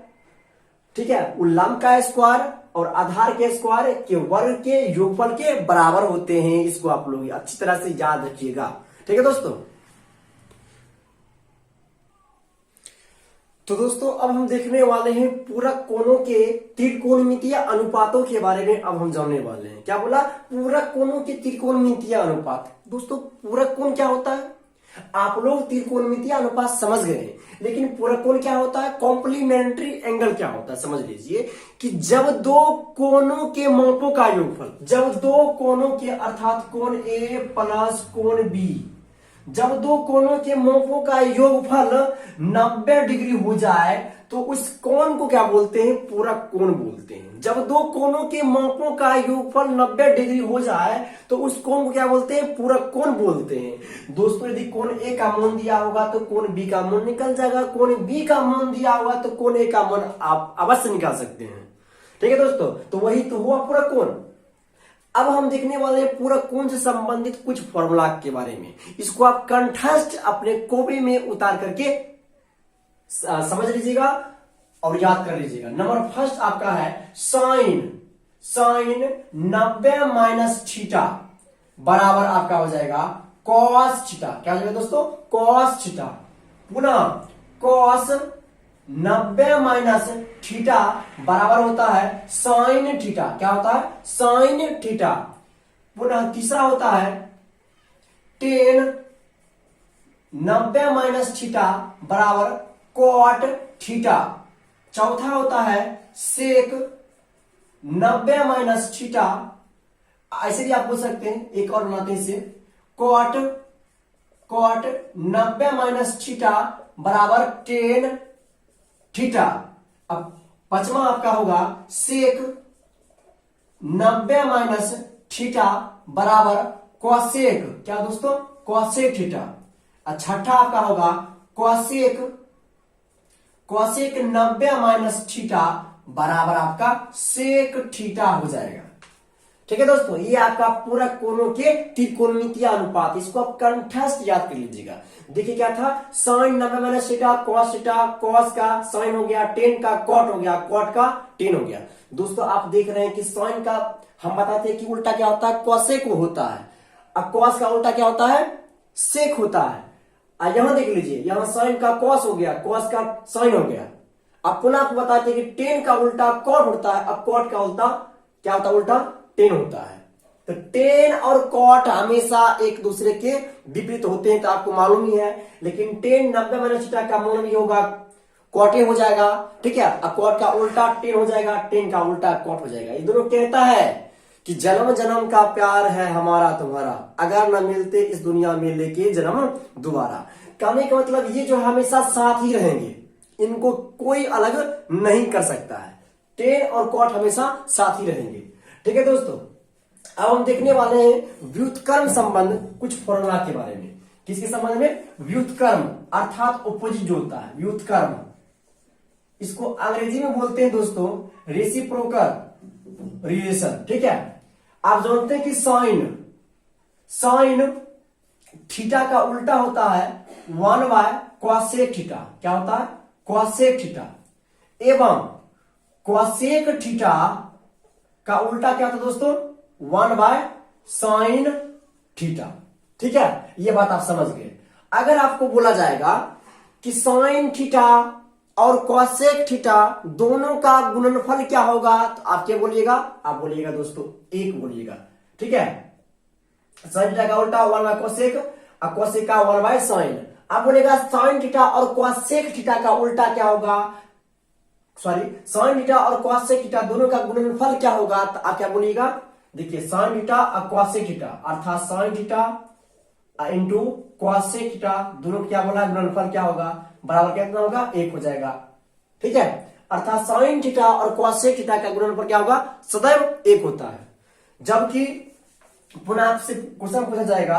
ठीक है, लंब का स्क्वायर और आधार के स्क्वायर के वर्ग के योगफल के बराबर होते हैं। इसको आप लोग अच्छी तरह से याद रखिएगा, ठीक है दोस्तों। तो दोस्तों अब हम देखने वाले हैं पूरक कोणों के त्रिकोणमितीय अनुपातों के बारे में। अब हम जानने वाले हैं, क्या बोला, पूरक कोणों के त्रिकोणमितीय अनुपात। दोस्तों पूरक कोण क्या होता है, आप लोग त्रिकोणमितीय अनुपात समझ गए, लेकिन पूरक कोण क्या होता है, कॉम्प्लीमेंट्री एंगल क्या होता है, समझ लीजिए कि जब दो कोणों के मापों का योगफल, जब दो कोणों के अर्थात कोण A प्लस कोण B, जब दो कोणों के मापों का योगफल 90 डिग्री हो जाए तो उस कोण को क्या बोलते हैं, पूरक कोण बोलते हैं। जब दो कोणों के मापों का योगफल 90 डिग्री हो जाए तो उस कोण को क्या बोलते हैं, पूरक कोण बोलते हैं। दोस्तों यदि कोण A का मान दिया होगा तो कोण B का मान निकल जाएगा, कोण B का मान दिया होगा तो कोण A का मान आप अवश्य निकाल सकते हैं, ठीक है दोस्तों। तो वही तो हुआ पूरक कोण। अब हम देखने वाले हैं पूरक कोण से संबंधित कुछ फॉर्मूला के बारे में। इसको आप कंठस्थ अपने कॉपी में उतार करके समझ लीजिएगा और याद कर लीजिएगा। नंबर फर्स्ट आपका है साइन 90 माइनस थीटा बराबर आपका हो जाएगा कॉस थीटा। क्या हो जाएगा दोस्तों, कॉस थीटा। पुनः कॉस 90 माइनस थीटा बराबर होता है साइन थीटा। क्या होता है, साइन थीटा। पुनः तीसरा होता है टेन 90 माइनस थीटा बराबर कॉट थीटा। चौथा होता है सेक 90 माइनस थीटा, ऐसे भी आप बोल सकते हैं, एक और बनाते हैं इसे, कॉट 90 माइनस थीटा बराबर टेन थीटा। अब पांचवा आपका होगा सेक 90 माइनस थीटा बराबर कॉसेक, क्या दोस्तों, कॉसेक थीटा। और छठा आपका होगा कॉसेक 90 माइनस थीटा बराबर आपका सेक थीटा हो जाएगा। ठीक है दोस्तों, ये आपका पूरा कोणों के त्रिकोणमितीय अनुपात, इसको आप कंठस्थ याद कर लीजिएगा। देखिए क्या था, साइन 90 माइनस थीटा, कॉस का साइन हो गया, टेन का कॉट हो गया, कॉट का टेन हो गया। दोस्तों आप देख रहे हैं कि साइन का हम बताते हैं कि उल्टा क्या होता है, कॉसेक होता है, अब कॉस का उल्टा क्या होता है, सेक होता है। यहां देख लीजिए, यहां साइन का कॉस हो गया, कॉस का साइन हो गया। अब पुनः आपको बताते हैं कि टेन का उल्टा कॉट होता है, अब कॉट का उल्टा क्या होता है, उल्टा टेन होता है। तो टेन और कॉट हमेशा एक दूसरे के विपरीत होते हैं, तो आपको मालूम ही है। लेकिन टेन 90 माइनस थीटा का मूल भी होगा कॉटे हो जाएगा, ठीक है। अब कॉट का उल्टा टेन हो जाएगा, टेन का उल्टा कॉट हो जाएगा। ये दोनों कहता है कि जन्म जन्म का प्यार है हमारा तुम्हारा, अगर न मिलते इस दुनिया में लेके जन्म दोबारा। कहने का मतलब ये जो हमेशा साथ ही रहेंगे, इनको कोई अलग नहीं कर सकता है। टेन और कॉट हमेशा साथ ही रहेंगे। ठीक है दोस्तों, अब हम देखने वाले हैं व्युत्क्रम संबंध, कुछ फॉर्मूला के बारे में। किसके संबंध में, व्युत्क्रम अर्थात ऑपोजिट जो होता है, व्युत्क्रम। इसको अंग्रेजी में बोलते हैं दोस्तों रेसिप्रोकल रिलेशन। ठीक है, आप जानते हैं कि साइन थीटा का उल्टा होता है 1 बाय कॉसेक थीटा। क्या होता है, कॉसेक थीटा। एवं कॉसेक थीटा का उल्टा क्या होता है दोस्तों, 1 बाय साइन थीटा। ठीक है, यह बात आप समझ गए। अगर आपको बोला जाएगा कि साइन थीटा और कॉसेक थीटा दोनों का गुणनफल क्या होगा, तो आप क्या बोलिएगा, आप बोलिएगा दोस्तों 1 बोलिएगा। ठीक है, साइन थीटा का उल्टा 1 बाय कॉसेक और कॉसेक का 1 बाय साइन। आप बोलेगा साइन थीटा और कॉसेक थीटा का उल्टा क्या होगा, सॉरी साइन थीटा और कॉसेक थीटा दोनों का गुणनफल क्या होगा, तो आप क्या बोलिएगा, देखिए साइन थीटा और कॉसेक थीटा अर्थात sine theta into cosec theta दोनों क्या बोला, गुणनफल क्या होगा, बराबर कितना होगा, 1 हो जाएगा। ठीक है, अर्थात साइन थीटा और कॉसेक थीटा का गुणनफल क्या होगा, सदैव 1 होता है। जबकि पुनः आपसे क्वेश्चन पूछा जाएगा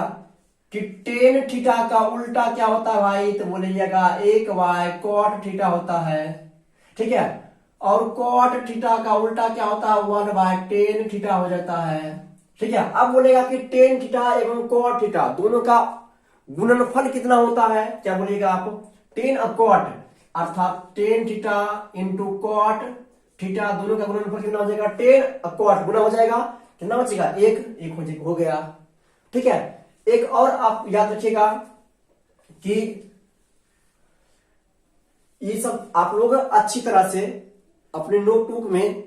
कि टेन थीटा का उल्टा क्या होता है भाई, तो बोलिएगा 1 बाय कॉट थीटा होता है। ठीक है, और कॉट थीटा का उल्टा क्या होता है, 1 बाय टेन थीटा हो जाता है। ठीक है, अब बोलेगा कि टेन थीटा एवं कॉट थीटा दोनों का गुणनफल कितना होता है, क्या बोलिएगा आप, टेन और कॉट अर्थात tan theta into cot theta दोनों का गुणनफल कितना हो जाएगा, टेन और कॉट गुना हो जाएगा, कितना बचेगा, 1 हो गया। ठीक है, एक और आप याद रखिएगा कि ये सब आप लोग अच्छी तरह से अपने नोटबुक में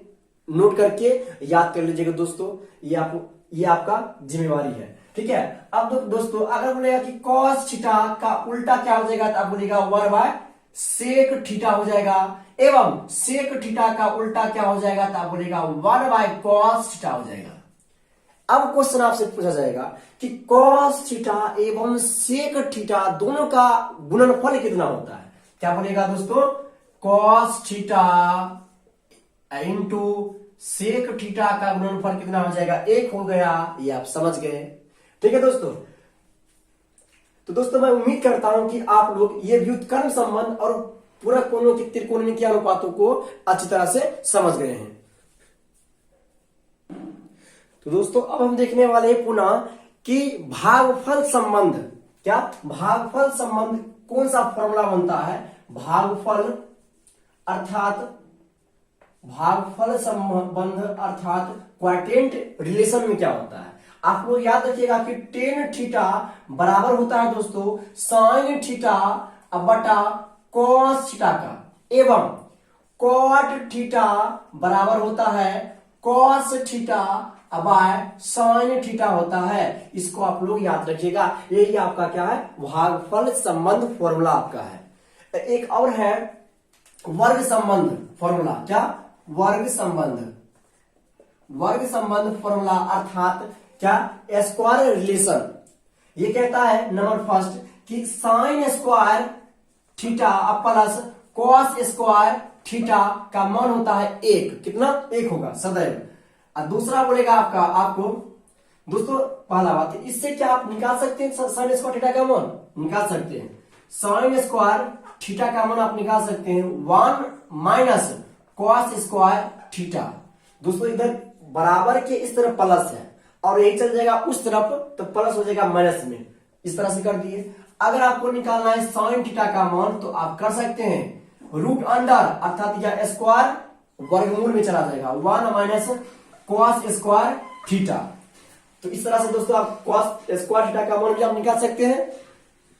नोट करके याद कर लीजिएगा दोस्तों, ये आपका जिम्मेवारी है। ठीक है, अब दोस्तों अगर बोलेगा कि कॉस थीटा का उल्टा क्या हो जाएगा, तो आप बोलेगा 1 बाय सेक थीटा हो जाएगा। एवं सेक थीटा का उल्टा क्या हो जाएगा, तो आप बोलेगा 1 बाय कॉस थीटा हो जाएगा। अब क्वेश्चन आपसे पूछा जाएगा कि कॉस थीटा एवं सेक थीटा दोनों का गुणनफल कितना होता है, क्या बोलेगा दोस्तों, cos theta into sec theta का गुणनफल कितना हो जाएगा, 1 हो गया। ये आप समझ गए। ठीक है दोस्तों, तो दोस्तों मैं उम्मीद करता हूं कि आप लोग ये व्युत्क्रम संबंध और पूरा कोणों के त्रिकोणमितीय अनुपातों को अच्छी तरह से समझ गए हैं। तो दोस्तों अब हम देखने वाले हैं पुनः कि भागफल संबंध, क्या भागफल संबंध कौन सा फॉर्मूला बनता है, भागफल संबंध अर्थात क्वाड्रेंट रिलेशन में क्या होता है। आप लोग याद रखिएगा कि टेन थीटा बराबर होता है दोस्तों साइन थीटा बटा कॉस थीटा का, एवं कॉट थीटा बराबर होता है cos theta by sine theta होता है। इसको आप लोग याद रखिएगा, यही आपका क्या है, भागफल संबंध फॉर्मूला आपका है। एक और है वर्ग संबंध फॉर्मूला, क्या वर्ग संबंध। वर्ग संबंध फॉर्मूला अर्थात क्या, स्क्वायर रिलेशन। ये कहता है नंबर फर्स्ट कि sign square theta plus cos square theta का मान होता है 1। कितना, 1 होगा सदैव। और दूसरा बोलेगा आपको दोस्तों, पहला बात इससे क्या आप निकाल सकते हैं साइन स्क्वायर थीटा का मान, निकाल सकते हैं। साइन स्क्वायर थीटा का मान आप निकाल सकते हैं 1 माइनस कॉस स्क्वायर थीटा। दोस्तों इधर बराबर के इस तरफ प्लस है और यही चल जाएगा उस तरफ, तो प्लस हो जाएगा माइनस में। इस तरह से कर दिए। अगर आपको निकालना है साइन थीटा का मान तो आप कर सकते हैं रूट अंडर, अर्थात यह स्क्वायर वर्गमूल में चला जाएगा 1 माइनस कॉस स्क्वायर थीटा। तो इस तरह से दोस्तों आप कॉस स्क्वायर थीटा का मान भी आप निकाल सकते हैं,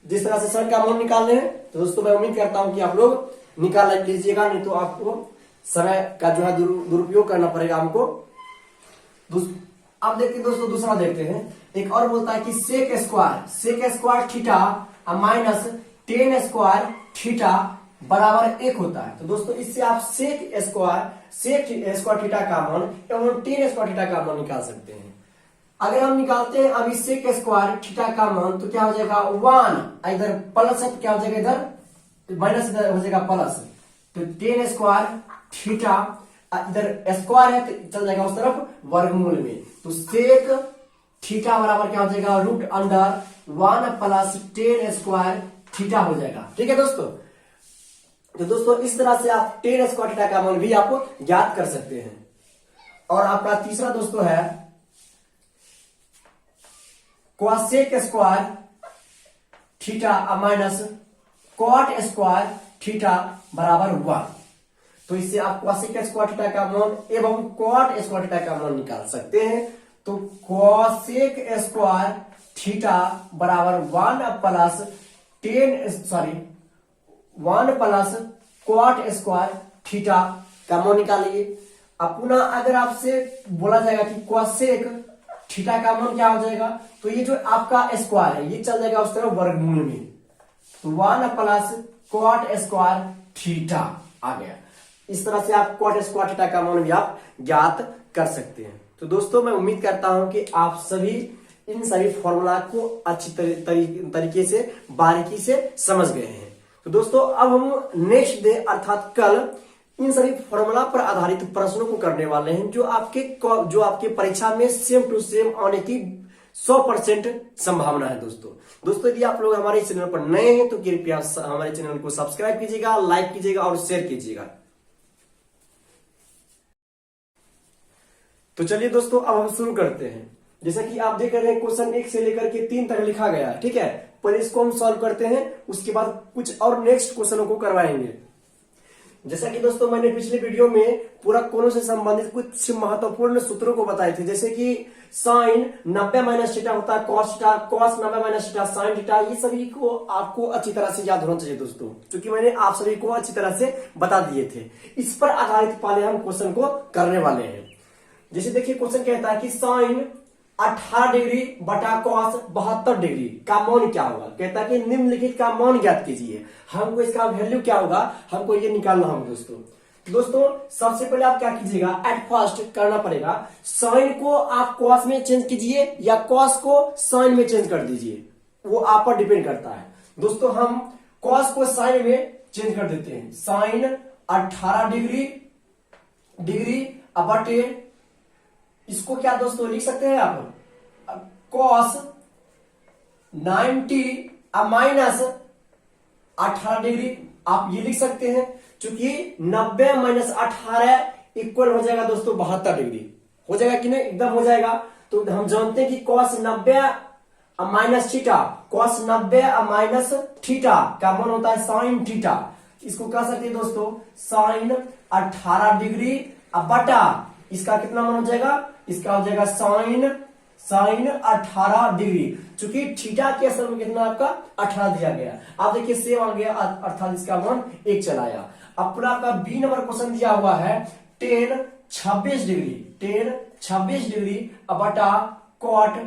जिस तरह से साइन का मान निकालने हैं। तो दोस्तों मैं उम्मीद करता हूं कि आप लोग निकाल लीजिएगा, नहीं तो आपको समय का जो है दुरुपयोग करना पड़ेगा हमको। अब देखते हैं दोस्तों, दूसरा देखते हैं। एक और बोलता है कि sec square theta minus tan square theta बराबर 1 होता है। तो दोस्तों इससे आप सेक स्क्वायर थीटा का मान एवं टेन स्क्वायर थीटा का मान निकाल सकते हैं। अगर हम निकालते हैं अभी सेक स्क्वायर थीटा का मान तो क्या हो जाएगा 1, इधर प्लस है तो क्या हो जाएगा इधर माइनस, इधर हो जाएगा प्लस। तो टेन स्क्वायर थीटा, इधर स्क्वायर है तो चल जाएगा उस तरफ वर्गमूल में। तो सेक थीटा बराबर क्या हो जाएगा root under 1 plus tan square theta हो जाएगा। ठीक है दोस्तों। तो दोस्तों इस तरह से आप टेन स्क्वायर थीटा का मान भी आप ज्ञात कर सकते हैं। और आपका तीसरा दोस्तों है cosec square theta minus cot square theta बराबर 1। तो इससे आप कॉसेक स्क्वायर थीटा का मान एवं कॉट स्क्वायर थीटा का मान निकाल सकते हैं। तो कॉसेक स्क्वायर थीटा बराबर 1 प्लस कॉट स्क्वायर थीटा का मान निकालिए। अब पुनः अगर आपसे बोला जाएगा कि कॉसेक थीटा का मान क्या हो जाएगा, तो ये जो आपका स्क्वायर है ये चल जाएगा उस तरफ वर्गमूल में। तो 1 प्लस कॉट स्क्वायर थीटा आ गया। इस तरह से आप कॉट स्क्वायर थीटा का मान भी आप ज्ञात कर सकते हैं। तो दोस्तों मैं उम्मीद करता हूं कि आप सभी इन सभी फॉर्मूला को अच्छी तरीके से बारीकी से समझ गए हैं। तो दोस्तों अब हम नेक्स्ट डे अर्थात कल इन सभी फॉर्मूला पर आधारित प्रश्नों को करने वाले हैं, जो आपके परीक्षा में सेम टू सेम आने की 100% संभावना है। दोस्तों यदि आप लोग हमारे चैनल पर नए हैं तो कृपया हमारे चैनल को सब्सक्राइब कीजिएगा, लाइक कीजिएगा और शेयर कीजिएगा। तो चलिए दोस्तों अब हम शुरू करते हैं। जैसा कि आप देख रहे हैं क्वेश्चन 1 से लेकर के 3 तक लिखा गया है। ठीक है, पहले इसको हम सॉल्व करते हैं, उसके बाद कुछ और नेक्स्ट क्वेश्चनों को करवाएंगे। जैसा कि दोस्तों मैंने पिछले वीडियो में पूरा कोणों से संबंधित कुछ महत्वपूर्ण सूत्रों को बताए थे, जैसे कि साइन 90 माइनस थीटा होता है cos theta, cos 90 minus theta sine theta. ये सभी को आपको अच्छी तरह से याद होना चाहिए दोस्तों, क्योंकि मैंने आप सभी को अच्छी तरह से बता दिए थे। इस पर आधारित पहले हम क्वेश्चन को करने वाले हैं। जैसे देखिए क्वेश्चन कहता है कि साइन 18 डिग्री बटा कॉस 72 डिग्री का मान क्या होगा। कहता है कि निम्नलिखित का मान ज्ञात कीजिए। हमको इसका वैल्यू क्या होगा, हमको ये निकालना होगा दोस्तों सबसे पहले आप क्या कीजिएगा, एट फर्स्ट करना पड़ेगा साइन को आप कॉस में चेंज कीजिए या कॉस को साइन में चेंज कर दीजिए, वो आप पर डिपेंड करता है। दोस्तों हम कॉस को साइन में चेंज कर देते हैं। साइन 18 डिग्री बटे, इसको क्या दोस्तों लिख सकते हैं आप कॉस 90 माइनस 18 डिग्री, आप ये लिख सकते हैं। चूंकि 90 माइनस 18 इक्वल हो जाएगा दोस्तों 72 डिग्री, हो जाएगा कि नहीं, एकदम हो जाएगा। तो हम जानते हैं कि cos 90 minus theta, cos 90 minus theta का मान होता है साइन थीटा। इसको कह सकते हैं दोस्तों साइन 18 डिग्री बटा इसका कितना मान हो जाएगा, इसका हो जाएगा साइन 18 डिग्री। चूंकि थीटा के असल में कितना आपका 18 दिया गया, आप देखिए सेव आ गया, अर्थात इसका मान 1 चलाया। अब पूरा आपका बी नंबर क्वेश्चन दिया हुआ है 10 26 डिग्री बटा कॉट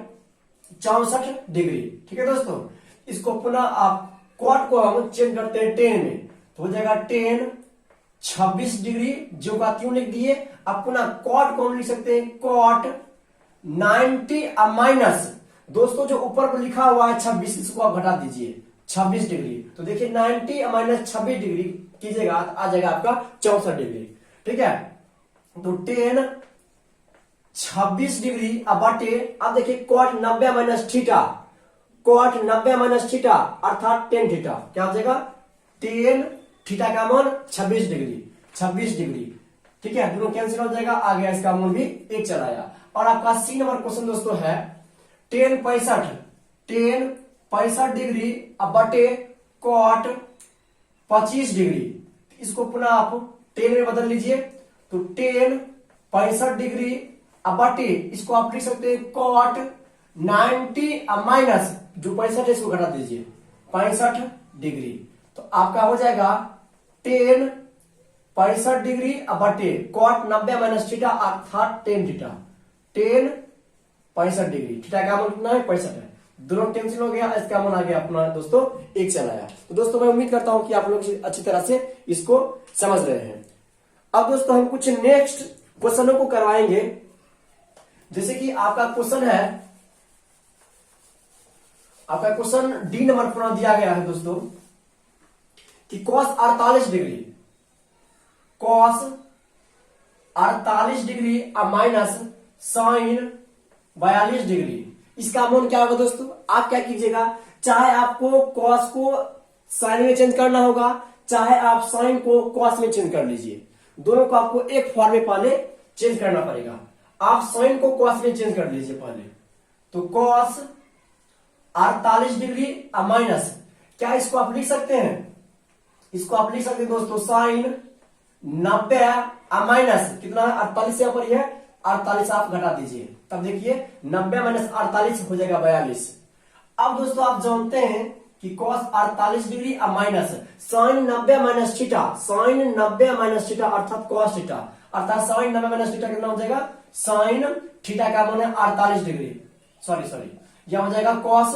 64 डिग्री। ठीक है दोस्तों, इसको पुनः आप कॉट को हम चेंज करते हैं 10 में, तो हो जाएगा 10 26 डिग्री जो का त्यों लिख दिए। अब पुनः कॉट को हम लिख सकते हैं कॉट 90 माइनस, दोस्तों जो ऊपर पर लिखा हुआ है 26, इसको आप घटा दीजिए 26 डिग्री। तो देखिए 90 माइनस 26 डिग्री कीजिएगा, आ जाएगा आपका 64 डिग्री। ठीक है, तो 10 26 डिग्री अब बटे, अब देखिए cot 90 minus theta, cot 90 minus theta अर्थात 10 थीटा, क्या हो जाएगा 10 थीटा का मान 26 डिग्री, 26 डिग्री। ठीक है, दोनों कैंसिल हो जाएगा, आ गया इसका मान भी 1 चलाया। और आपका सी नंबर क्वेश्चन दोस्तों है 10 65 डिग्री अब बटे कॉट 25 डिग्री। इसको पुनः आप 10 में बदल लीजिए, तो 10 65 डिग्री अब बटे, इसको आप लिख सकते हैं कॉट 90 माइनस जो 65 है इसको घटा दीजिए 65 डिग्री। तो आपका हो जाएगा 10 65 डिग्री अब बटे कॉट 90 माइनस थीटा अर्थात 10 थीटा, 10 65 डिग्री। थीटा का मान कितना है 65 है, दोनों कैंसिल हो गया, इसका मान आ गया अपना दोस्तों 1 चलाया। तो दोस्तों मैं उम्मीद करता हूं कि आप लोग अच्छी तरह से इसको समझ रहे हैं। अब दोस्तों हम कुछ नेक्स्ट क्वेश्चनों को करवाएंगे, जैसे कि आपका क्वेश्चन है, आपका क्वेश्चन डी नंबर पूरा दिया गया है दोस्तों कि cos 48 डिग्री, cos 48 डिग्री अब माइनस साइन 42 डिग्री, इसका मान क्या होगा दोस्तों। आप क्या कीजिएगा, चाहे आपको cos को साइन में चेंज करना होगा, चाहे आप साइन को cos में चेंज कर लीजिए, दोनों को आपको एक फॉर्म में पहले चेंज करना पड़ेगा। आप साइन को cos में चेंज कर लीजिए पहले, तो cos 48 डिग्री अब माइनस, क्या इसको आप लिख सकते हैं, इसको आप लिख सकते हैं दोस्तों साइन 90 अब माइनस कितना 48 यहां पर है 48, आप घटा दीजिए, तब देखिए 90 माइनस 48 हो जाएगा 42। अब दोस्तों आप जानते हैं कि cos 48 डिग्री अब minus sine 90 minus theta, sine 90 minus theta अर्थात cos थीटा, अर्थात साइन 90 माइनस थीटा कितना हो जाएगा, साइन थीटा का मान है 48 डिग्री, सॉरी यह हो जाएगा cos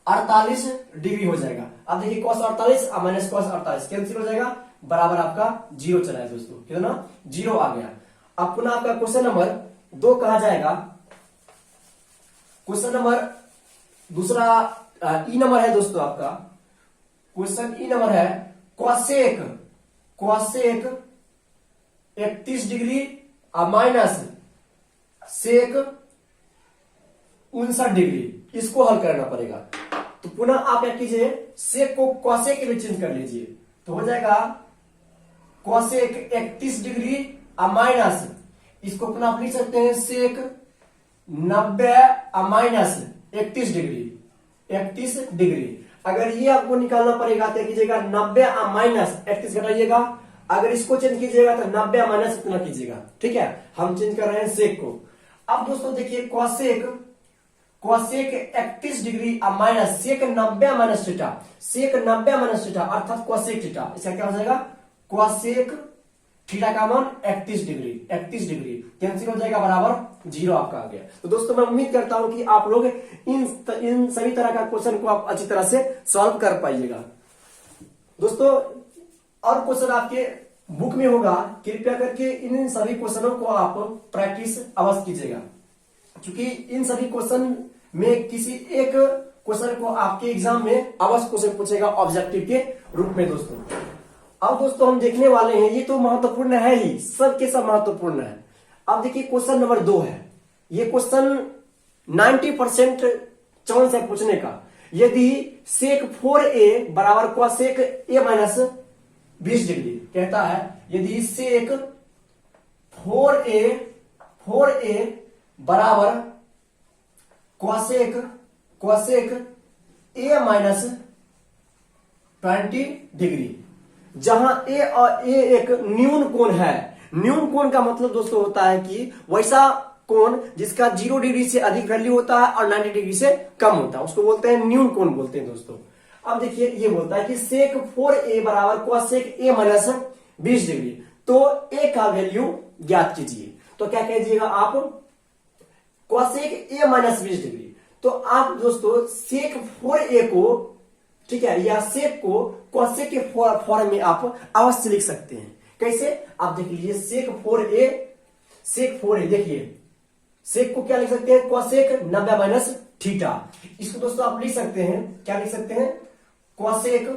48 डिग्री हो जाएगा। अब देखिए cos 48 अब माइनस cos 48 कैंसिल हो जाएगा, बराबर आपका 0 चला है दोस्तों, कितना 0 आ गया। अब पुनः आपका क्वेश्चन नंबर 2 कहा जाएगा, क्वेश्चन नंबर दूसरा ई नंबर है दोस्तों, आपका क्वेश्चन ई नंबर है cosec 31 डिग्री अब माइनस सेक 59 डिग्री, इसको हल करना पड़ेगा। तो पुनः आप क्या कीजिए, सेक को cosec में चेंज कर लीजिए, तो हो जाएगा cosec 31 डिग्री अब माइनस, इसको पुनः आप लिख सकते हैं सेक 90 अब माइनस 31 डिग्री। अगर ये आपको निकालना पड़ेगा तो कीजिएगा 90 अब माइनस 31 घटाइएगा, अगर इसको चेंज कीजिएगा तो 90 माइनस इतना कीजिएगा। ठीक है, हम चेंज कर रहे हैं सेक को। अब दोस्तों देखिए cosec 31 डिग्री अब माइनस सेक 90 माइनस थीटा, सेक 90 माइनस थीटा अर्थात cosec थीटा, इसका क्या हो जाएगा cosec थीटा का मान 31 डिग्री कैंसिल हो जाएगा, बराबर 0 आपका आ गया। तो दोस्तों मैं उम्मीद करता हूं कि आप लोग इन सभी तरह का क्वेश्चन को आप अच्छी तरह से सॉल्व कर पाइएगा। दोस्तों और क्वेश्चन आपके बुक में होगा, कृपया करके इन सभी क्वेश्चनों को आप प्रैक्टिस अवश्य कीजिएगा, क्योंकि इन सभी क्वेश्चन में किसी एक क्वेश्चन को आपके एग्जाम में अवश्य क्वेश्चन पूछेगा ऑब्जेक्टिव के रूप में दोस्तों। अब दोस्तों हम देखने वाले हैं, ये तो महत्वपूर्ण है ही, सब के सब महत्वपूर्ण है। अब देखिए क्वेश्चन नंबर 2 है, ये क्वेश्चन 90% चांस है पूछने का। यदि सेक 4a बराबर cosec a माइनस 20 डिग्री, कहता है यदि सेक 4a बराबर cosec a माइनस 20 डिग्री, जहां a और a एक न्यून कोण है। न्यून कोण का मतलब दोस्तों होता है कि वैसा कोण जिसका 0 डिग्री से अधिक वैल्यू होता है और 90 डिग्री से कम होता है, उसको बोलते हैं न्यून कोण बोलते हैं दोस्तों। अब देखिए ये बोलता है कि सेक 4a बराबर cosec a माइनस 20 डिग्री, तो a का वैल्यू ज्ञात कीजिए। तो क्या कीजिएगा आप, cosec a माइनस 20 डिग्री, तो आप दोस्तों सेक 4a को ठीक है, या सेक को कॉसेक के फॉर्म में आप अवश्य लिख सकते हैं। कैसे, आप देख लीजिए सेक 4a देखिए, सेक को क्या लिख सकते हैं, कॉसेक 90 माइनस थीटा। इसको दोस्तों आप लिख सकते हैं, क्या लिख सकते हैं, कॉसेक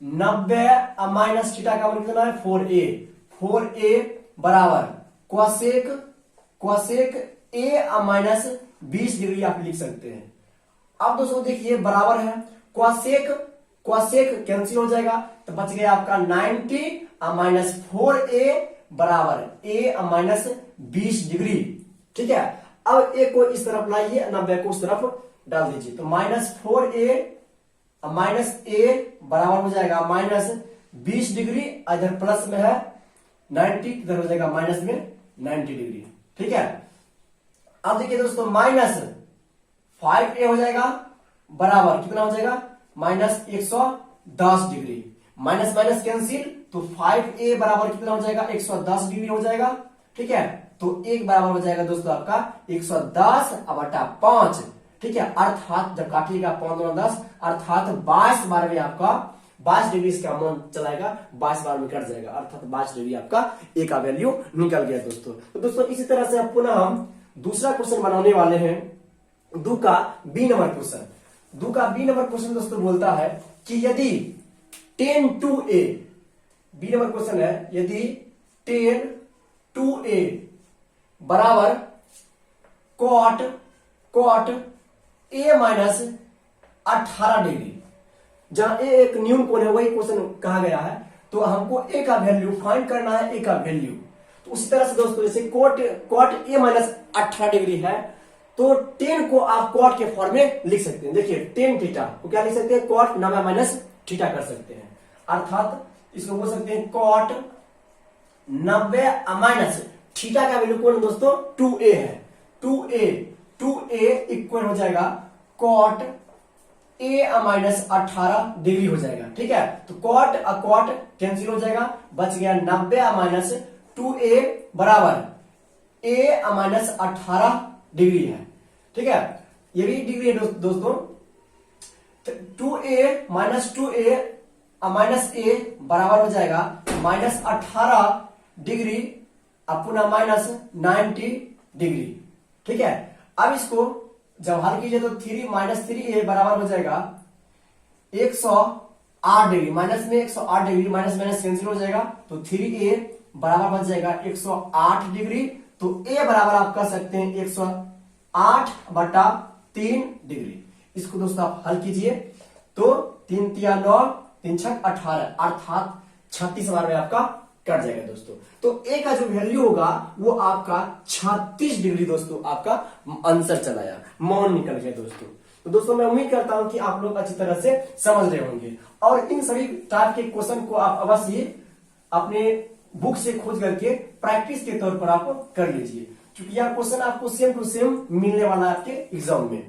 90 माइनस थीटा का मतलब कितना है 4a बराबर कॉसेक a माइनस 20 डिग्री आप लिख सकते हैं। अब दोस्तों देखिए बराबर है कॉसेक कैंसिल हो जाएगा तो बच गया आपका 90 माइनस 4a बराबर a माइनस 20 डिग्री। ठीक है, अब a को इस तरफ लाइए, 90 को उस तरफ डाल दीजिए, तो माइनस 4a माइनस a बराबर हो जाएगा माइनस 20 डिग्री, इधर प्लस में है 90, इधर हो जाएगा माइनस में 90 डिग्री। ठीक है, अब देखिए दोस्तों माइनस 5a हो जाएगा बराबर कितना हो जाएगा minus 110 degree, minus minus cancel, तो 5a बराबर कितना हो जाएगा 110 डिग्री हो जाएगा। ठीक है, तो एक बराबर हो जाएगा दोस्तों आपका 110 बटा 5। ठीक है, अर्थात जब काटिएगा 5 दूना 10, अर्थात 22 बार में आपका 22 डिग्री इसका मान चलाएगा, 22 बार में कट जाएगा, अर्थात 22 डिग्री आपका ए का वैल्यू निकल गया दोस्तों। तो दोस्तों इसी तरह से अब पुनः हम दूसरा क्वेश्चन बनाने वाले हैं, दो का बी नंबर क्वेश्चन दोस्तों बोलता है कि यदि 10 2a, बी नंबर क्वेश्चन है, यदि 10 2a बराबर कॉट a माइनस 18 डिग्री, जहां a एक न्यून कोण है वही क्वेश्चन कहा गया है, तो हमको a का वैल्यू फाइंड करना है, a का वैल्यू। तो उसी तरह से दोस्तों जैसे कॉट a माइनस 18 डिग्री है, तो 10 को आप कॉट के फॉर्म में लिख सकते हैं। देखिए 10 थीटा को क्या लिख सकते हैं, कॉट 90 माइनस थीटा कर सकते हैं, अर्थात इसको बोल सकते हैं कॉट 90 माइनस थीटा का वैल्यू कौन दोस्तों 2a है, 2a इक्वल हो जाएगा कॉट a माइनस 18 डिग्री हो जाएगा। ठीक है, तो कॉट कैंसिल हो जाएगा, बच गया 90 माइनस 2a बराबर a माइनस 18 डिग्री है। ठीक है, ये भी डिग्री है दोस्तों, 2a minus 2a minus a बराबर हो जाएगा माइनस 18 डिग्री पुनः माइनस 90 डिग्री। ठीक है, अब इसको जब हल कीजिए तो 3 माइनस 3a बराबर हो जाएगा 108 डिग्री, माइनस में 108 डिग्री, माइनस माइनस कैंसिल हो जाएगा, तो 3a बराबर बच जाएगा 108 डिग्री। तो a बराबर आप कर सकते हैं 108 बटा 3 डिग्री। इसको दोस्तों आप हल कीजिए तो 3 तिया 9, 3 छक 18, अर्थात 36 बार में आपका कट जाएगा दोस्तों। तो a का जो वैल्यू होगा वो आपका 36 डिग्री दोस्तों आपका आंसर चलाया, मान निकल गया दोस्तों। तो दोस्तों मैं उम्मीद करता हूं कि आप लोग अच्छी तरह से समझ रहे होंगे, और इन सभी टाइप के क्वेश्चन को आप अवश्य अपने बुक से खोज करके प्रैक्टिस के तौर पर आप कर लीजिए, क्योंकि यह क्वेश्चन आपको सेम टू सेम मिलने वाला है आपके एग्जाम में।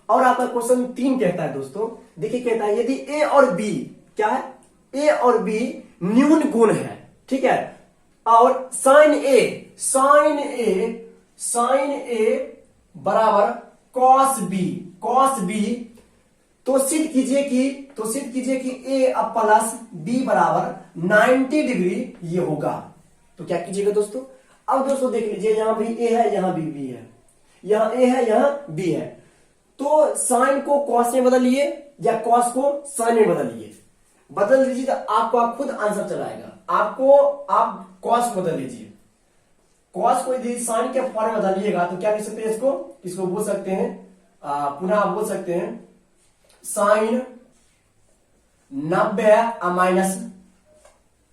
और आपका क्वेश्चन 3 कहता है दोस्तों, देखिए कहता है यदि a और b क्या है, a और b न्यून गुण है। ठीक है, और साइन ए बराबर कॉस बी, तो सिद्ध कीजिए कि a अब प्लस b बराबर 90 डिग्री ये होगा। तो क्या कीजिएगा दोस्तों, अब दोस्तों देख लीजिए यहां भी a है, यहां भी b है, यहां a है, यहां b है, तो साइन को कॉस में बदलिए या कॉस को साइन में बदल दीजिए, तो आपको आप खुद आंसर चलाएगा। आप कॉस बदल लीजिए, कॉस को यदि साइन के फॉर्म में बदलिएगा तो क्या लिख सकते हैं, इसको बोल सकते हैं, पुनः आप बोल सकते हैं sine 90 minus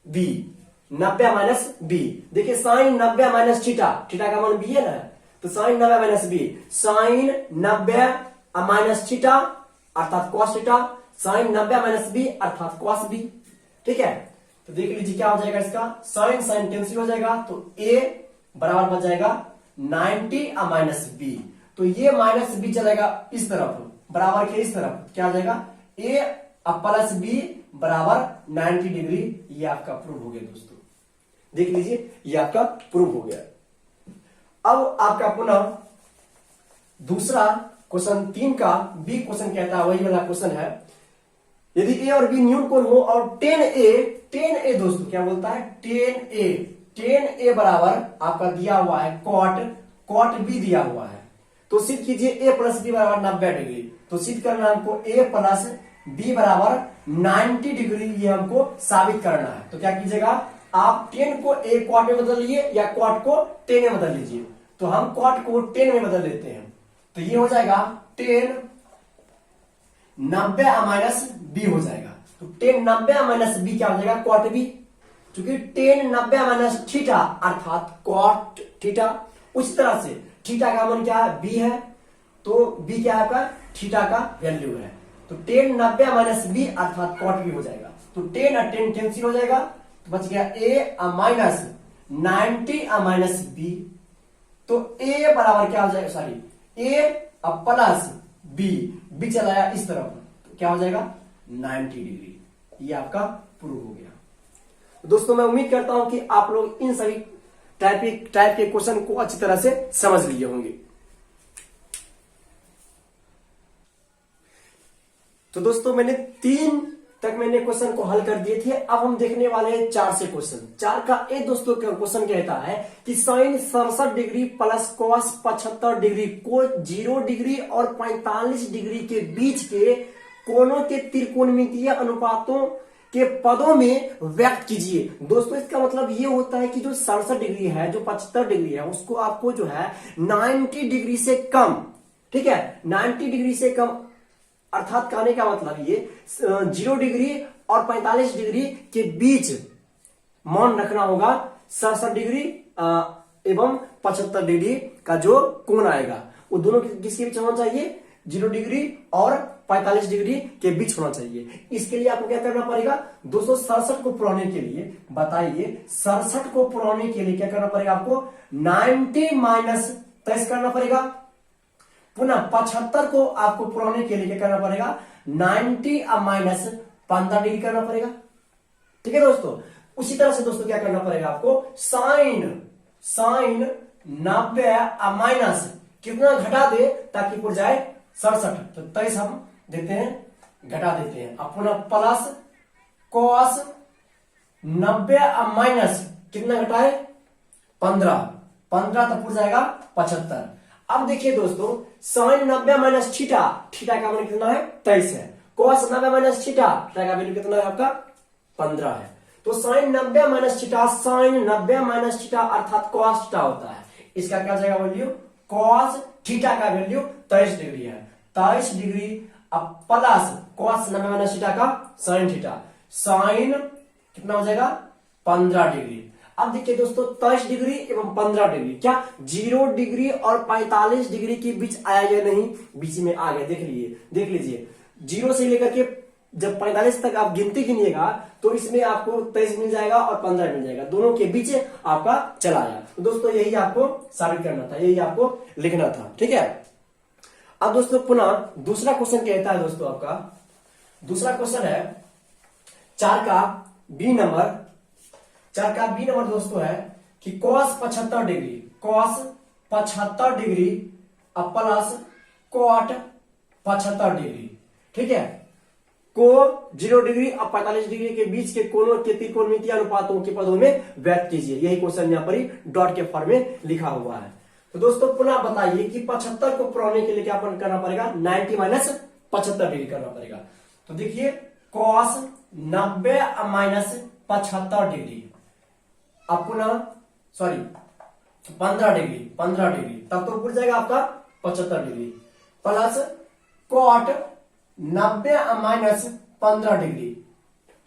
B, 90 minus B. देखिए साइन 90 माइनस थीटा का मान बी है ना, तो sine 90 minus B, sine 90 minus theta अर्थात cos theta, sine 90 minus B अर्थात कॉस बी। ठीक है, तो देख लीजिए क्या हो जाएगा, इसका साइन कैंसिल हो जाएगा, तो a बराबर बच जाएगा 90 माइनस बी, तो ये माइनस बी चलेगा इस तरफ, बराबर के इस तरफ, क्या हो जाएगा a प्लस बी बराबर 90 डिग्री। ये आपका प्रूव हो गया दोस्तों, देख लीजिए ये आपका प्रूव हो गया। अब आपका पुनः दूसरा क्वेश्चन 3 का बी क्वेश्चन कहता है, वही वाला क्वेश्चन है। यदि ए और बी न्यून कोण हो और टेन ए दोस्तों क्या बोलता है, टेन ए बराबर आपका दिया हुआ है कॉट बी दिया हुआ है, तो सिद्ध कीजिए ए प्लस बी बराबर 90 डिग्री। तो सिद्ध करना हमको ए प्लस बी बराबर 90 डिग्री, ये हमको साबित करना है। तो क्या कीजिएगा, आप 10 को ए क्वाट में बदल लीजिए या क्वाट को 10 में बदल लीजिए। तो हम क्वाट को 10 में बदल लेते हैं, तो ये हो जाएगा 10 90 माइनस बी हो जाएगा। तो 10 90 माइनस बी क्या हो जाएगा, क्वाट बी, क्योंकि 10 90 माइनस थीटा अर्थात क्वाट थीटा। उसी तरह से थीटा का मान क्या है, बी है, तो बी क्या है आपका, थीटा का वैल्यू है। तो 10 90 माइनस बी अर्थात क्वाट बी हो जाएगा। तो 10 और 10 कैंसिल हो जाएगा, तो बच गया ए माइनस 90 माइनस बी। तो ए बराबर क्या हो जाएगा, सॉरी ए प्लस बी चला आया इस तरफ, तो क्या हो जाएगा 90 डिग्री। ये आपका प्रूव हो गया। तो दोस्तों मैं उम्मीद करता हूं कि आप लोग इन सभी टाइप के क्वेश्चन को अच्छी तरह से समझ लिए होंगे। तो दोस्तों मैंने 3 तक मैंने क्वेश्चन को हल कर दिए थे। अब हम देखने वाले हैं 4 से क्वेश्चन। 4 का ए दोस्तों क्वेश्चन कहता है कि sine 67 degree plus cos 75 degree को 0 डिग्री और 45 डिग्री के बीच के कोणों के त्रिकोणमितीय अनुपातों के पदों में व्यक्त कीजिए। दोस्तों इसका मतलब ये होता है कि जो 67 डिग्री है, जो 75 डिग्री है, उसको आपको जो है 90 डिग्री से कम, ठीक है, 90 डिग्री से कम अर्थात कहने का मतलब ये 0 डिग्री और 45 डिग्री के बीच मान रखना होगा। 67 डिग्री एवं 75 डिग्री का जो कोण आएगा वो दोनों किसके बीच होना चाहिए, 0 डिग्री और 45 डिग्री के बीच होना चाहिए। इसके लिए आपको क्या करना पड़ेगा, 267 को पुराने के लिए बताइए, 67 को पुराने के लिए क्या करना पड़ेगा आपको, 90 माइनस 23 करना पड़ेगा। पुनः 75 को आपको पुराने के लिए क्या करना पड़ेगा, 90 माइनस 15 डिग्री करना पड़ेगा। ठीक है दोस्तों, उसी तरह से दोस्तों क्या करना पड़ेगा आपको, साइन 90 माइनस कितना घटा दे ताकि पुर जाए 67, तो 23 हम देते हैं, घटा देते हैं। अब पुनः प्लस कॉस 90 माइनस कितना घटाए 15 तो पुर जाएगा 75। अब देखिए दोस्तों, साइन 90 माइनस थीटा का वैल्यू कितना है 23 है, कॉस 90 माइनस थीटा का वैल्यू कितना है आपका 15 है। तो sine 90 minus theta, sine 90 minus theta अर्थात कॉस थीटा होता है। इसका क्या जाएगा वैल्यू, कॉस थीटा का वैल्यू 23 डिग्री है, 23 डिग्री। अब प्लस कॉस 90 माइनस थीटा का साइन थीटा, साइन कितना हो जाएगा 15 डिग्री। अब देखिए दोस्तों, 23 डिग्री एवं 15 डिग्री क्या 0 डिग्री और 45 डिग्री के बीच आया या नहीं, बीच में आ गया। देख लीजिए 0 से लेकर के जब 45 तक आप गिनती गिनिएगा तो इसमें आपको 23 मिल जाएगा और 15 मिल जाएगा, दोनों के बीच आपका चला आया। तो दोस्तों यही आपको साबित करना था, यही आपको लिखना था। ठीक है, अब दोस्तों पुनः दूसरा क्वेश्चन कहता है दोस्तों, आपका दूसरा क्वेश्चन है 4 का बी नंबर दोस्तों है कि cos 75 डिग्री अब प्लस cot 75 डिग्री, ठीक है, को 0 डिग्री और 45 डिग्री के बीच के कोणों के त्रिकोणमितीय अनुपातों के पदों में व्यक्त कीजिए। यही क्वेश्चन यहाँ पर डॉट के फॉर्म में लिखा हुआ है। तो दोस्तों पुनः बताइए कि 75 को पुराने के लिए क्या करना पड़ेगा, 90 माइनस 75 डिग्री करना पड़ेगा। तो देखिए cos 90 माइनस 75 डिग्री, अब पुनः सॉरी 15 डिग्री, तब तो पूछ जाएगा आपका 75 degree plus cot 90 minus 15 degree.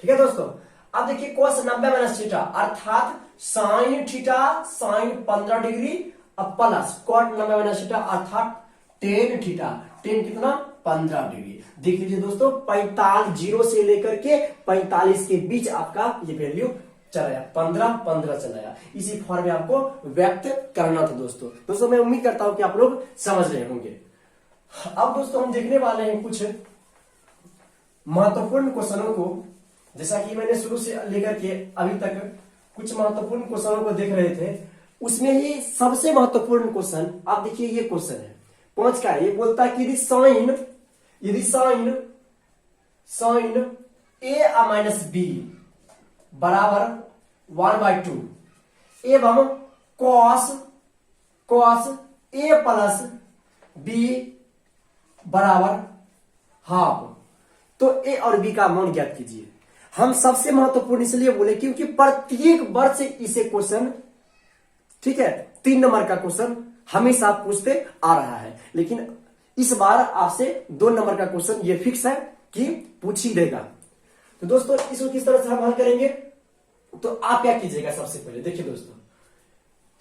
ठीक है दोस्तों, अब देखिए cos 90 माइनस थीटा अर्थात साइन थीटा साइन 15 डिग्री, अब प्लस cot 90 माइनस थीटा अर्थात टेन थीटा, टेन कितना 15 डिग्री। देख लीजिए दोस्तों, 45 0 से लेकर के 45 के बीच आपका ये वैल्यू चलाया, 15 चलाया। इसी फॉर्म में आपको व्यक्त करना था दोस्तों मैं उम्मीद करता हूं कि आप लोग समझ रहे होंगे। अब दोस्तों हम देखने वाले हैं कुछ महत्वपूर्ण क्वेश्चनों को, जैसा कि मैंने शुरू से लेकर के अभी तक कुछ महत्वपूर्ण क्वेश्चनों को देख रहे थे, उसमें ही सबसे महत्वपूर्ण क्वेश्चन आप देखिए, ये क्वेश्चन है 5 का है। ये बोलता है कि यदि साइन ए माइनस बी बराबर 1/2 एवं कॉस ए प्लस बी बराबर हाफ, तो ए और बी का मान ज्ञात कीजिए। हम सबसे महत्वपूर्ण इसलिए बोले क्योंकि प्रत्येक वर्ष से इसे क्वेश्चन, ठीक है, 3 नंबर का क्वेश्चन हमेशा पूछते आ रहा है, लेकिन इस बार आपसे 2 नंबर का क्वेश्चन ये फिक्स है कि पूछ ही देगा। तो दोस्तों इसको किस तरह से हम हल करेंगे, तो आप क्या कीजिएगा, सबसे पहले देखिए दोस्तों,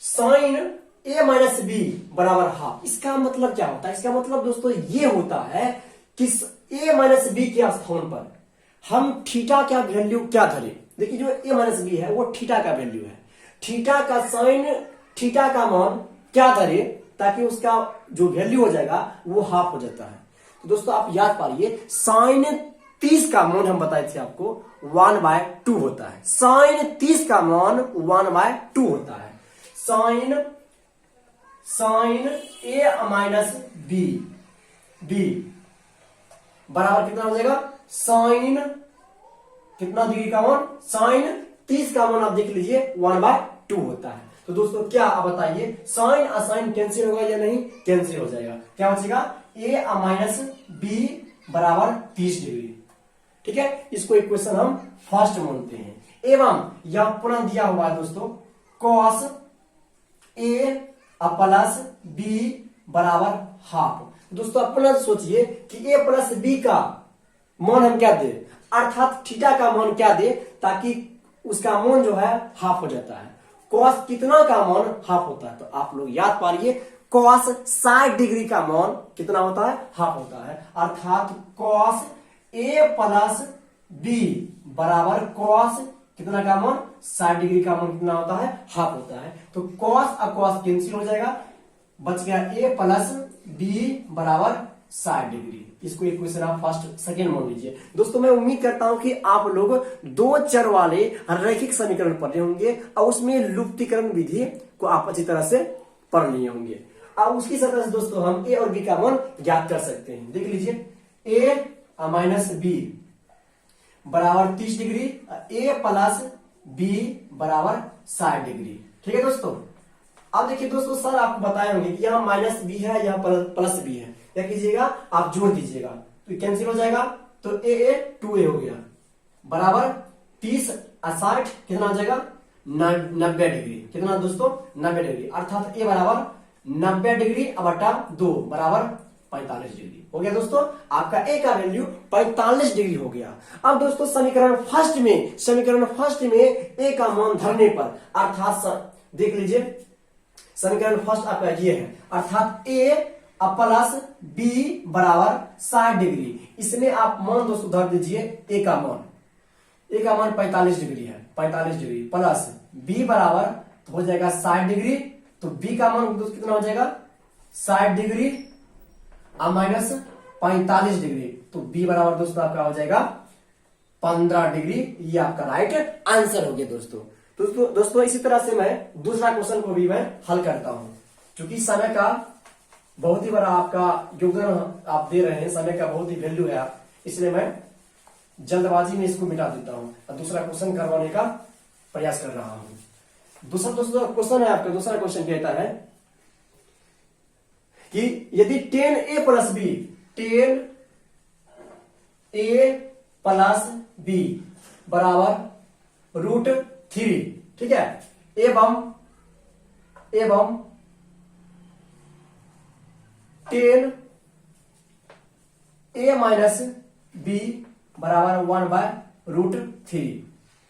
साइन ए माइनस बी बराबर हाफ, इसका मतलब क्या होता है? इसका मतलब दोस्तों ये होता है कि ए माइनस बी के स्थान पर हम थीटा का वैल्यू क्या धरे। देखिए जो ए माइनस बी है वो थीटा का वैल्यू है, थीटा का साइन थीटा का मान क्या धरे ताकि उसका जो वैल्यू हो जाएगा वो हाफ हो जाता है। तो दोस्तों आप याद पाइए, साइन 30 का मान हम बताए थे आपको 1/2 होता है, साइन 30 का मान 1/2 होता है। साइन ए माइनस बी बराबर कितना हो जाएगा, साइन कितना डिग्री का मान, साइन 30 का मान आप देख लीजिए 1/2 होता है। तो दोस्तों क्या आप बताइए, साइन और साइन कैंसिल होगा या नहीं? कैंसिल हो जाएगा। क्या बचेगा, ए माइनस बी बराबर 30 डिग्री। ठीक है, इसको इक्वेशन हम फर्स्ट मानते हैं। एवं यह पुनः दिया हुआ है दोस्तों, कॉस ए प्लस बी बराबर हाफ। दोस्तों आप पुनः सोचिए कि ए प्लस बी का मान हम क्या दे, अर्थात थीटा का मान क्या दे ताकि उसका मान जो है हाफ हो जाता है। कॉस कितना का मान हाफ होता है, तो आप लोग याद पाइए, कॉस 60 डिग्री का मान कितना होता है, हाफ होता है। अर्थात कॉस ए प्लस बी बराबर कॉस कितना का मान, 60 डिग्री का मान कितना होता है, हाफ होता है। तो कॉस और कॉस कैंसिल हो जाएगा, बच गया ए प्लस बी बराबर 60 डिग्री। इसको इक्वेशन आप फर्स्ट सेकेंड मान लीजिए। दोस्तों मैं उम्मीद करता हूं कि आप लोग 2 चर वाले रैखिक समीकरण पढ़े होंगे और उसमें लुप्तीकरण विधि को आप अच्छी तरह से पढ़ लिए होंगे। अब उसकी सतह से दोस्तों हम ए और बी का मान ज्ञात कर सकते हैं। देख लीजिए, ए माइनस बी बराबर 30 डिग्री, ए प्लस बी बराबर 60 डिग्री। ठीक है दोस्तों, अब देखिए दोस्तों, सर आपको बताए होंगे कि यहाँ माइनस बी है, यहाँ प्लस बी है, क्या कीजिएगा आप जोड़ दीजिएगा तो कैंसिल हो जाएगा। तो ए 2a हो गया बराबर 30 और 60 कितना हो जाएगा, 90 डिग्री। कितना दोस्तों, 90 डिग्री। अर्थात ए बराबर 90 डिग्री बटा 2 बराबर 45 डिग्री हो गया। दोस्तों आपका ए का वैल्यू 45 डिग्री हो गया। अब दोस्तों समीकरण फर्स्ट में ए का मान धरने पर, अर्थात देख लीजिए समीकरण फर्स्ट आपका ये है, अर्थात ए प्लस बी बराबर 60 डिग्री। इसमें आप मान दोस्तों धर दीजिए, ए का मान 45 डिग्री है, 45 डिग्री प्लस बी बराबर हो जाएगा 60 डिग्री। तो बी का मान दोस्तों कितना हो जाएगा, 60 डिग्री और माइनस 45 डिग्री। तो बी बराबर दोस्तों आपका हो जाएगा 15 डिग्री। ये आपका राइट आंसर हो गया दोस्तों। दोस्तों इसी तरह से मैं दूसरा क्वेश्चन को भी मैं हल करता हूं। क्योंकि समय का बहुत ही बड़ा आपका योगदान आप दे रहे हैं, समय का बहुत ही वैल्यू है आप, इसलिए मैं जल्दबाजी में इसको मिटा देता हूं और दूसरा क्वेश्चन करवाने का प्रयास कर रहा हूं। दूसरा दोस्तों क्वेश्चन है आपका, दूसरा क्वेश्चन कहता है कि यदि 10a plus B 10a plus B बराबर √3, ठीक है, एवं 10a माइनस बी बराबर 1/√3,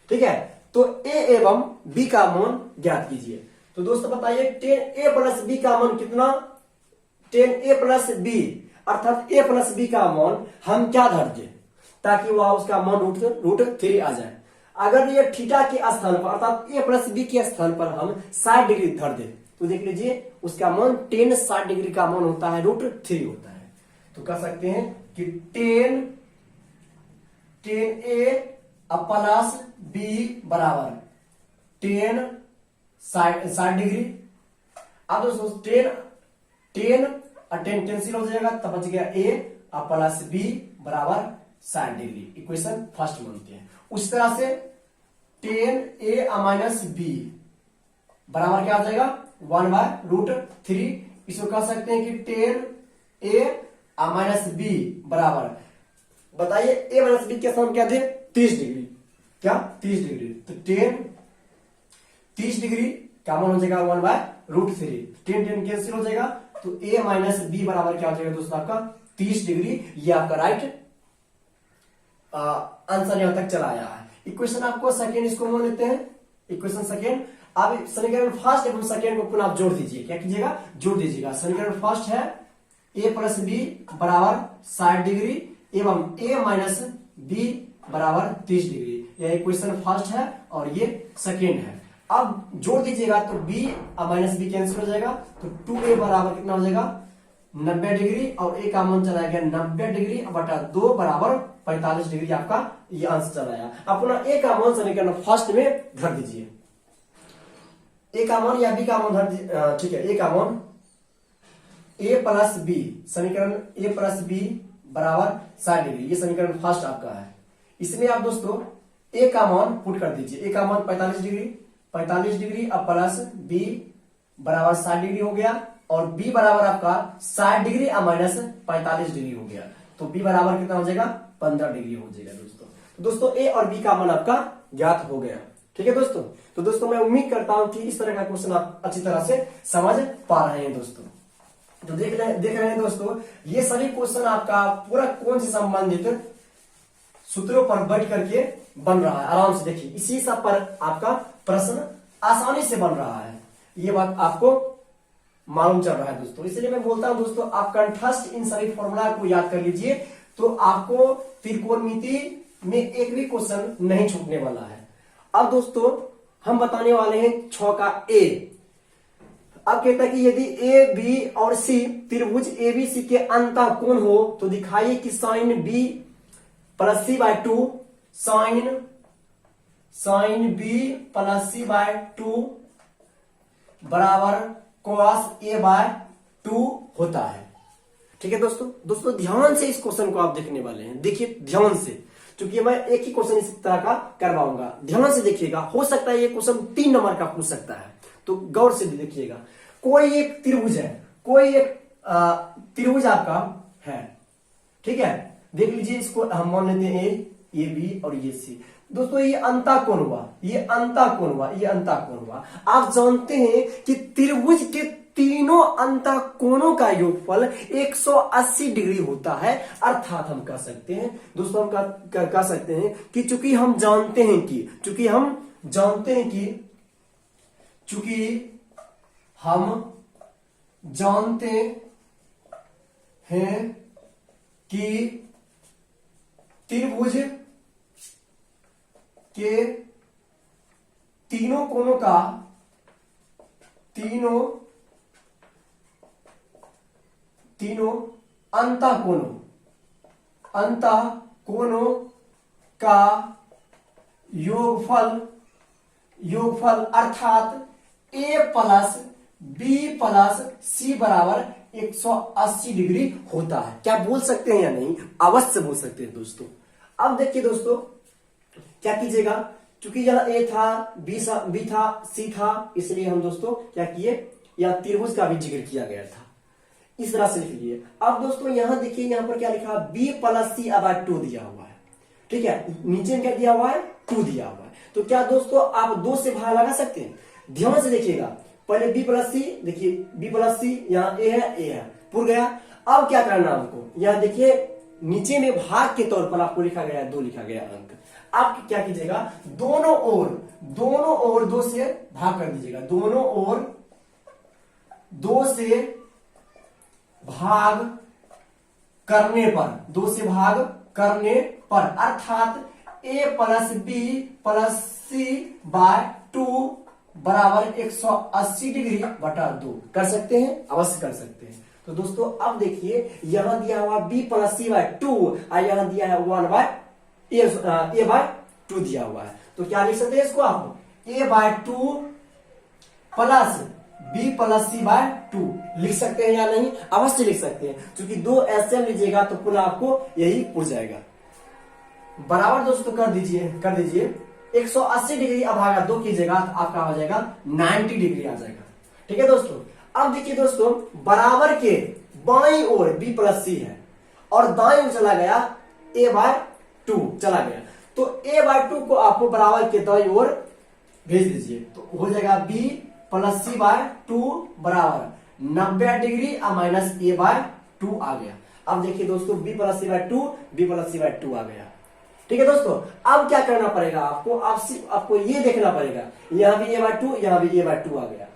ठीक है। तो a एवं b का मान ज्ञात कीजिए। तो दोस्तों बताइए 10a प्लस बी का मान कितना, 10a प्लस बी अर्थात a प्लस बी का मान हम क्या धर दे ताकि वह उसका मान √3 आ जाए। अगर ये थीटा के स्थान पर अर्थात a प्लस बी के स्थान पर हम 60 डिग्री धर दे तो देख लीजिए उसका मान 60 डिग्री का मान होता है √3 होता है। तो कह सकते हैं कि 10a प्लस बी बराबर 60 डिग्री। अब दोस्तों 10 और टेन कैंसिल हो जाएगा, तब बच गया a और प्लस b बराबर 60 डिग्री। इक्वेशन फर्स्ट मानते हैं। उस तरह से टेन ए माइनस बी बराबर क्या आ जाएगा 1/√3। इसको कह सकते हैं कि टेन ए माइनस बी बराबर, बताइए a माइनस बी के सम क्या थे 30 डिग्री, क्या 30 डिग्री, तो टेन 30 डिग्री क्या मान हो जाएगा 1/√3। टेन कैंसिल हो जाएगा, तो a माइनस बी बराबर क्या हो जाएगा दोस्तों आपका 30 डिग्री। ये आपका राइट आंसर यहां तक चला आया है। इक्वेशन आपको सेकेंड इसको मान लेते हैं, इक्वेशन सेकेंड। अब समीकरण फर्स्ट एवं सेकेंड को पुनः आप जोड़ दीजिए, क्या कीजिएगा जोड़ दीजिएगा। समीकरण फर्स्ट है a प्लस बी बराबर 60 डिग्री एवं a माइनस बी बराबर 30 डिग्री। यह इक्वेशन फर्स्ट है और ये सेकेंड है। अब जोड़ दीजिएगा तो b माइनस बी कैंसिल हो जाएगा, तो 2a बराबर कितना हो जाएगा 90 डिग्री और a का मान चला गया 90 डिग्री बटा 2 बराबर 45 डिग्री। आपका ये आंसर चला आया। अब पुनः a का मान समीकरण फर्स्ट में धर दीजिए, a का मान या b का मान धर दीजिए, ठीक है। a का मान a प्लस बी, समीकरण a प्लस बी बराबर 60 डिग्री, ये समीकरण फर्स्ट आपका है। इसमें आप दोस्तों a का मान पुट कर दीजिए, a का मान 45 डिग्री अब प्लस b बराबर 60 डिग्री हो गया और b बराबर आपका 60 डिग्री अब माइनस 45 डिग्री हो गया, तो b बराबर कितना हो जाएगा 15 डिग्री हो जाएगा दोस्तों। तो दोस्तों a और b का मान आपका ज्ञात हो गया, ठीक है दोस्तों। तो दोस्तों मैं उम्मीद करता हूं कि इस तरह का क्वेश्चन आप अच्छी तरह से समझ पा रहे हैं दोस्तों। तो देख रहे हैं दोस्तों, ये सभी क्वेश्चन आपका पूरा कौन से संबंधित सूत्रों पर बैठ करके बन रहा है। आराम से देखिए, इसी सब पर आपका प्रश्न आसानी से बन रहा है, ये बात आपको मालूम चल रहा है दोस्तों। इसलिए मैं बोलता हूं दोस्तों, आप कंठस्थ इन सभी फॉर्मूला को याद कर लीजिए, तो आपको त्रिकोणमिति में एक भी क्वेश्चन नहीं छूटने वाला है। अब दोस्तों हम बताने वाले हैं 6 का ए। अब कहता है कि यदि ए बी और सी त्रिभुज एबीसी के अंतः कोण हो तो दिखाइए कि sine B plus C by 2 sine B plus C by 2 बराबर कॉस ए बाय 2 होता है, ठीक है दोस्तों। दोस्तों ध्यान से इस क्वेश्चन को आप देखने वाले हैं, देखिए ध्यान से, क्योंकि मैं एक ही क्वेश्चन इस तरह का करवाऊंगा। ध्यान से देखिएगा, हो सकता है ये क्वेश्चन 3 नंबर का पूछ सकता है, तो गौर से देखिएगा। कोई एक त्रिभुज है, कोई एक त्रिभुज आपका है, ठीक है। देख लीजिए, इसको हम मान लेते हैं ए बी और ये सी। दोस्तों ये अंतः कोण हुआ, ये अंतः कोण हुआ, ये अंतः कोण हुआ। आप जानते हैं कि त्रिभुज के तीनों अंतः कोणों का योगफल 180 डिग्री होता है। अर्थात हम कह सकते हैं दोस्तों, हम कह सकते हैं कि चूंकि हम जानते हैं कि त्रिभुज के तीनों अंतः कोणों का योगफल अर्थात a प्लस बी प्लस सी बराबर 180 डिग्री होता है। क्या बोल सकते हैं या नहीं? अवश्य बोल सकते हैं दोस्तों। अब देखिए दोस्तों, क्या कीजिएगा, चूंकि यह a था, b था, c था, इसलिए हम दोस्तों क्या किए, यह त्रिभुज का भी जिक्र किया गया था, इस तरह से लिख लिए। अब दोस्तों यहां देखिए, यहां पर क्या लिखा, b प्लस सी बाय 2 दिया हुआ है, ठीक है। नीचे क्या दिया हुआ है, 2 दिया हुआ है। तो क्या दोस्तों आप 2 से भाग लगा सकते हैं? ध्यान से देखिएगा, पहले b प्लस सी, देखिए b प्लस सी, यहाँ a है, पुर गया। अब क्या करना हमको, यह देखिए नीचे में भाग के तौर पर आपको लिखा गया है 2 लिखा गया अंक। आप क्या कीजिएगा, दोनों ओर 2 से भाग कर दीजिएगा, दोनों ओर 2 से भाग करने पर अर्थात a plus B plus C by 2 बराबर 180 डिग्री बटा 2 कर सकते हैं, अवश्य कर सकते हैं। तो दोस्तों अब देखिए, यहां दिया हुआ b प्लस सी बाय 2 और यहां दिया है 1 बाय a बाय 2 दिया हुआ है। तो क्या लिख सकते हैं इसको आप, a by 2 plus b plus C by 2 लिख सकते हैं या नहीं? अवश्य लिख सकते हैं, क्योंकि 2 एलसीएम लीजिएगा तो पुनः आपको यही उड़ जाएगा। बराबर दोस्तों कर दीजिए 180 डिग्री अब भागा 2 कीजिएगा तो आपका हो जाएगा 90 डिग्री आ जाएगा। ठीक है दोस्तों। अब देखिए दोस्तों, बराबर के बाईं ओर b प्लस सी है और दाईं ओर चला गया a बाय 2 चला गया, तो a बाय 2 को आपको बराबर के दाईं ओर भेज दीजिए, तो हो जाएगा b प्लस सी बाय 2 बराबर 90 डिग्री और माइनस a बाय 2 आ गया। अब देखिए दोस्तों, b plus C by 2 b plus C by 2 आ गया। ठीक है दोस्तों। अब क्या करना पड़ेगा आपको, आपको ये देखना पड़ेगा, यहां भी a बाय 2 यहां भी a बाय 2 आ गया।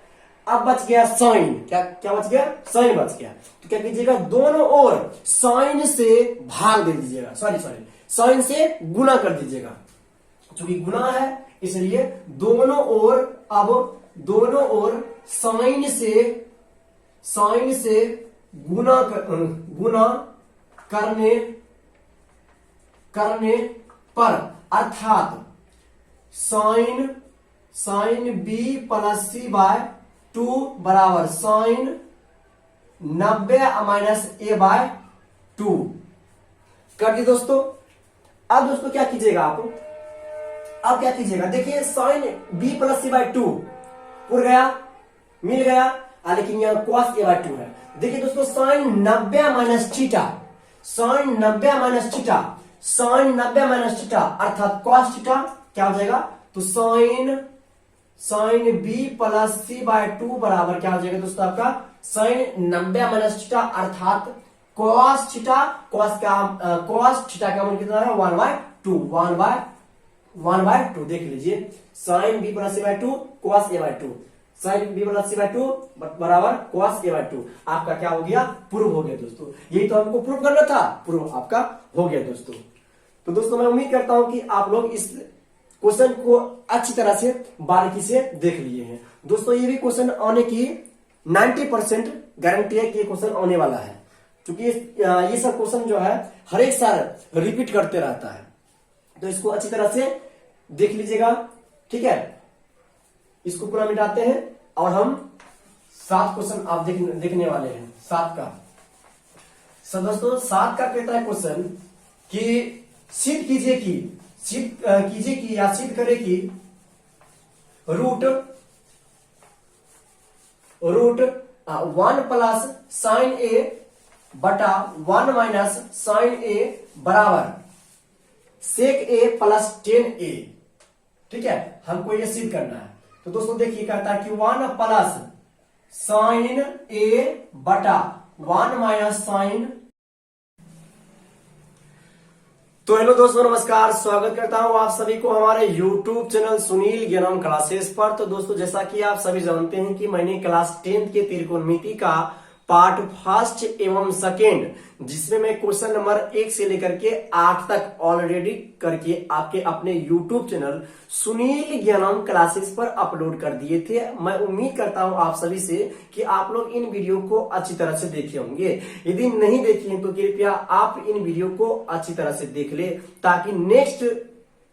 अब बच गया साइन, क्या बच गया? साइन बच गया। तो क्या कीजिएगा, दोनों ओर साइन से भाग दे दीजिएगा, सॉरी साइन से गुना कर दीजिएगा, क्योंकि गुना है इसलिए दोनों ओर, अब दोनों ओर साइन से गुना करने पर, अर्थात sign b plus C by 2 बराबर साइन 90 माइनस a बाय 2 कर दी दोस्तों। अब दोस्तों क्या कीजिएगा आप, अब क्या कीजिएगा, देखिए sign b plus C by 2 उड़ गया, मिल गया, लेकिन यहाँ cos a बाय 2 है। देखिए दोस्तों, sine 90 minus theta, sine 90 minus theta, sine 90 minus theta अर्थात cos थीटा क्या हो जाएगा, तो sine b plus C by 2 बराबर क्या हो जाएगा दोस्तों, आपका साइन 90 माइनस थीटा अर्थात cos थीटा, cos थीटा का मान कितना है 1 बाय 2 देख लीजिए, sine b plus C by 2 cos a by 2, sine b plus C by 2 बराबर cos a बाय 2, आपका क्या हो गया, प्रूव हो गया दोस्तों। यही तो हमको प्रूव करना था, प्रूव आपका हो गया दोस्तों। तो दोस्तों मैं उम्मीद करता हूं कि आप लोग इस क्वेश्चन को अच्छी तरह से बारीकी से देख लिए हैं। दोस्तों ये भी क्वेश्चन आने की 90% गारंटी है कि ये क्वेश्चन आने वाला है, क्योंकि ये सब क्वेश्चन जो है हर एक साल रिपीट करते रहता है, तो इसको अच्छी तरह से देख लीजिएगा। ठीक है, इसको पूरा मिटाते हैं और हम 7 क्वेश्चन आप देखने वाले हैं। 7 का दोस्तों 7 का कहता है क्वेश्चन कि सिद्ध कीजिए कि या सिद्ध करे कि रूट 1 प्लस साइन ए बटा 1 माइनस साइन ए बराबर सेक ए प्लस 10a। ठीक है, हमको ये सिद्ध करना है। तो दोस्तों देखिए कहता है कि 1 प्लस साइन ए बटा 1 माइनस साइन। तो हेलो दोस्तों नमस्कार, स्वागत करता हूं आप सभी को हमारे YouTube चैनल सुनील ज्ञानम क्लासेस पर। तो दोस्तों जैसा कि आप सभी जानते हैं कि मैंने क्लास 10th के त्रिकोणमिति का पार्ट फर्स्ट एवं सेकेंड, जिसमें मैं क्वेश्चन नंबर 1 से लेकर के 8 तक ऑलरेडी करके आपके अपने YouTube चैनल सुनील ज्ञानम क्लासेस पर अपलोड कर दिए थे। मैं उम्मीद करता हूं आप सभी से कि आप लोग इन वीडियो को अच्छी तरह से देखे होंगे। यदि नहीं देखे तो कृपया आप इन वीडियो को अच्छी तरह से देख ले, ताकि नेक्स्ट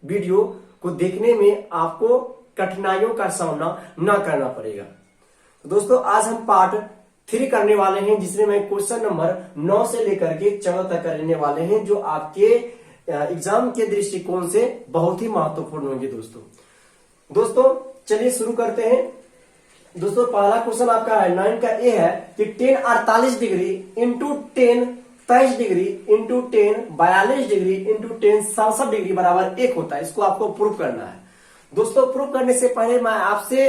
वीडियो को देखने में आपको कठिनाइयों का सामना न करना पड़ेगा। तो दोस्तों आज हम पार्ट 3 करने वाले हैं, जिसमें मैं क्वेश्चन नंबर 9 से लेकर के 14 तक करने वाले हैं, जो आपके एग्जाम के दृष्टिकोण से बहुत ही महत्वपूर्ण होंगे। दोस्तों चलिए शुरू करते हैं। दोस्तों पहला क्वेश्चन आपका है 9 का ए है कि 10 48 degree into 10 23 degree into 10 42 degree into 10 67 degree बराबर 1 होता है। इसको आपको प्रूव करना है। दोस्तों प्रूव करने से पहले मैं आपसे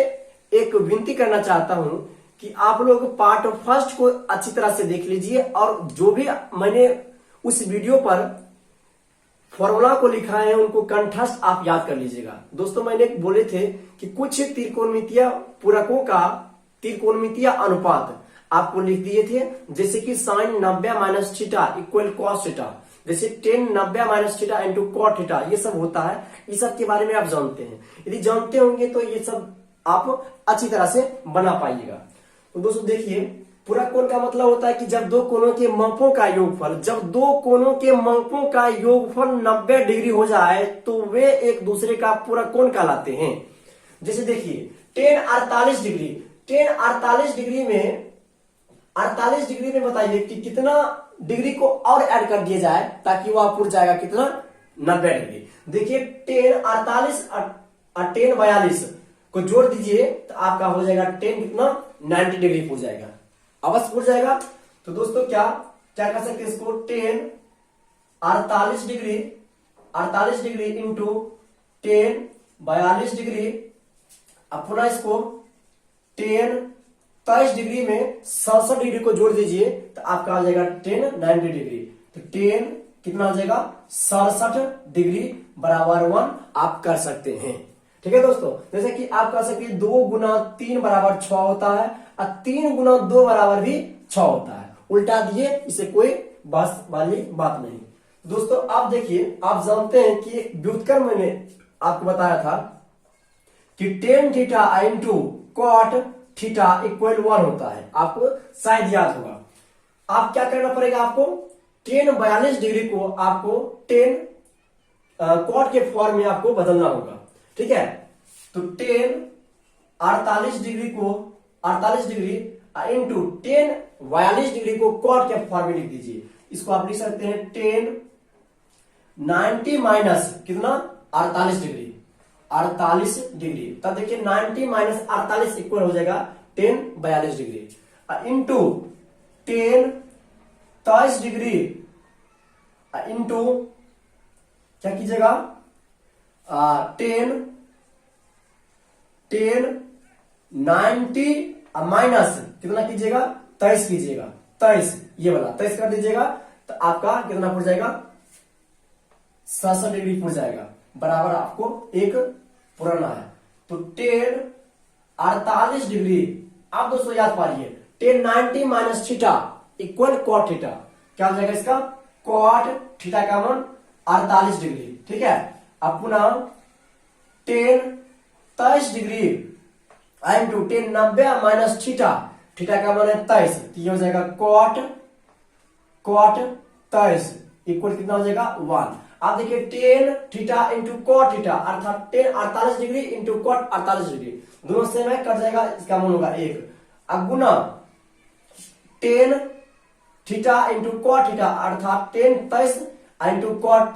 एक विनती करना चाहता हूं कि आप लोग पार्ट फर्स्ट को अच्छी तरह से देख लीजिए, और जो भी मैंने उस वीडियो पर फॉर्मूला को लिखा है उनको कंठस्थ आप याद कर लीजिएगा। दोस्तों मैंने बोले थे कि कुछ त्रिकोणमितीय पूरकों का त्रिकोणमितीय अनुपात आपको लिख दिए थे, जैसे कि sine 90 minus theta equal cos theta, जैसे 10 90 minus theta into cot theta, ये सब होता है। इस सब के बारे में आप जानते हैं, यदि जानते होंगे तो ये सब आप अच्छी तरह से बना पाइएगा। तो दोस्तों देखिए, पूरक कोण का मतलब होता है कि जब दो कोणों के मापों का योगफल, जब दो कोणों के मापों का योगफल 90 डिग्री हो जाए तो वे एक दूसरे का पूरक कोण कहलाते हैं। जैसे देखिए 10 48 डिग्री, टेन 48 डिग्री में बताइए कि कितना डिग्री को और ऐड कर दिया जाए ताकि वह पुर जाएगा कितना 90 डिग्री। देखिए टेन 48 और टेन 42 को जोड़ दीजिए तो आपका हो जाएगा टेन कितना 90 डिग्री पुर जाएगा, अवश्य पुर जाएगा। तो दोस्तों क्या क्या कर सकते हैं इसको, ten 48 degree into ten 42 degree, अब पुनः इसको टेन 23 डिग्री में 67 डिग्री को जोड़ दीजिए तो आपका आ जाएगा टेन 90 डिग्री। तो टेन कितना हो जाएगा 67 डिग्री बराबर 1 आप कर सकते हैं। ठीक है दोस्तों, जैसे कि आप कर सकते हैं 2 गुना 3 बराबर 6 होता है और 3 गुना 2 बराबर भी 6 होता है, उल्टा दिए, इसे कोई बस वाली बात नहीं। दोस्तों आप देखिए, आप जानते हैं कि व्युत्क्रम मैंने आपको बताया था कि tan theta into cot theta equal 1 होता है, आपको शायद याद होगा। आप क्या करना पड़ेगा, आपको टेन 42 डिग्री को आपको टेन कॉट के फॉर्म में आपको बदलना होगा। ठीक है, तो टेन 48 डिग्री को 48 डिग्री इंटू टेन 42 डिग्री को कॉट के फॉर्म में लिख दीजिए। इसको आप लिख सकते हैं टेन 90 माइनस कितना 48 डिग्री, 48 डिग्री। तब देखिए 90 माइनस 48 इक्वल हो जाएगा ten 42 degree into ten 23 degree into क्या कीजिएगा टेन 90 माइनस कितना कीजिएगा 23 कीजिएगा, 23 ये वाला 23 कर दीजिएगा तो आपका कितना पड़ जाएगा 67 डिग्री पड़ जाएगा, बराबर आपको एक पुराना है। तो टेन 48 डिग्री, आप दोस्तों याद पाइए tan 90 minus theta equal cot theta, क्या हो जाएगा इसका कॉट थीटा का मान 48 डिग्री। ठीक है, अब पुनः ten 23 degree into ten 90 minus theta, theta का मान है 23, तो ये हो जाएगा कॉट 23 इक्वल कितना हो जाएगा 1। आप देखिए tan theta into cot theta अर्थात tan 48 degree into cot 48 degree, दोनों सेम है, कट जाएगा, इसका मान होगा 1। अब गुना tan theta into cot theta अर्थात टेन 23 इंटू कॉट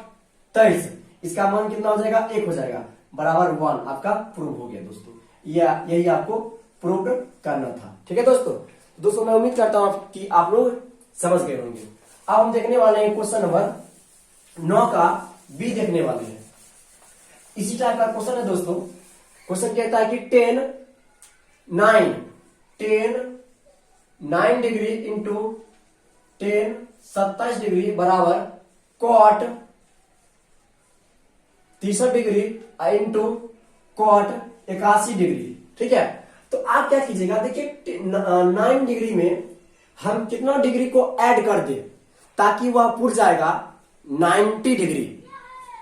23, इसका मान कितना हो जाएगा 1 हो जाएगा, बराबर 1 आपका प्रूव हो गया दोस्तों। यही आपको प्रूव करना था। ठीक है दोस्तों मैं उम्मीद करता हूं कि आप लोग समझ गए होंगे। अब हम देखने वाले हैं क्वेश्चन नंबर 9 का बी देखने वाले हैं। इसी टाइप का क्वेश्चन है दोस्तों। क्वेश्चन कहता है कि tan 9 degree into tan 27 degree बराबर cot 63 degree into cot 81 degree. ठीक है, तो आप क्या कीजिएगा, देखिए 9 डिग्री में हम कितना डिग्री को ऐड कर दे ताकि वह पुर जाएगा 90 डिग्री।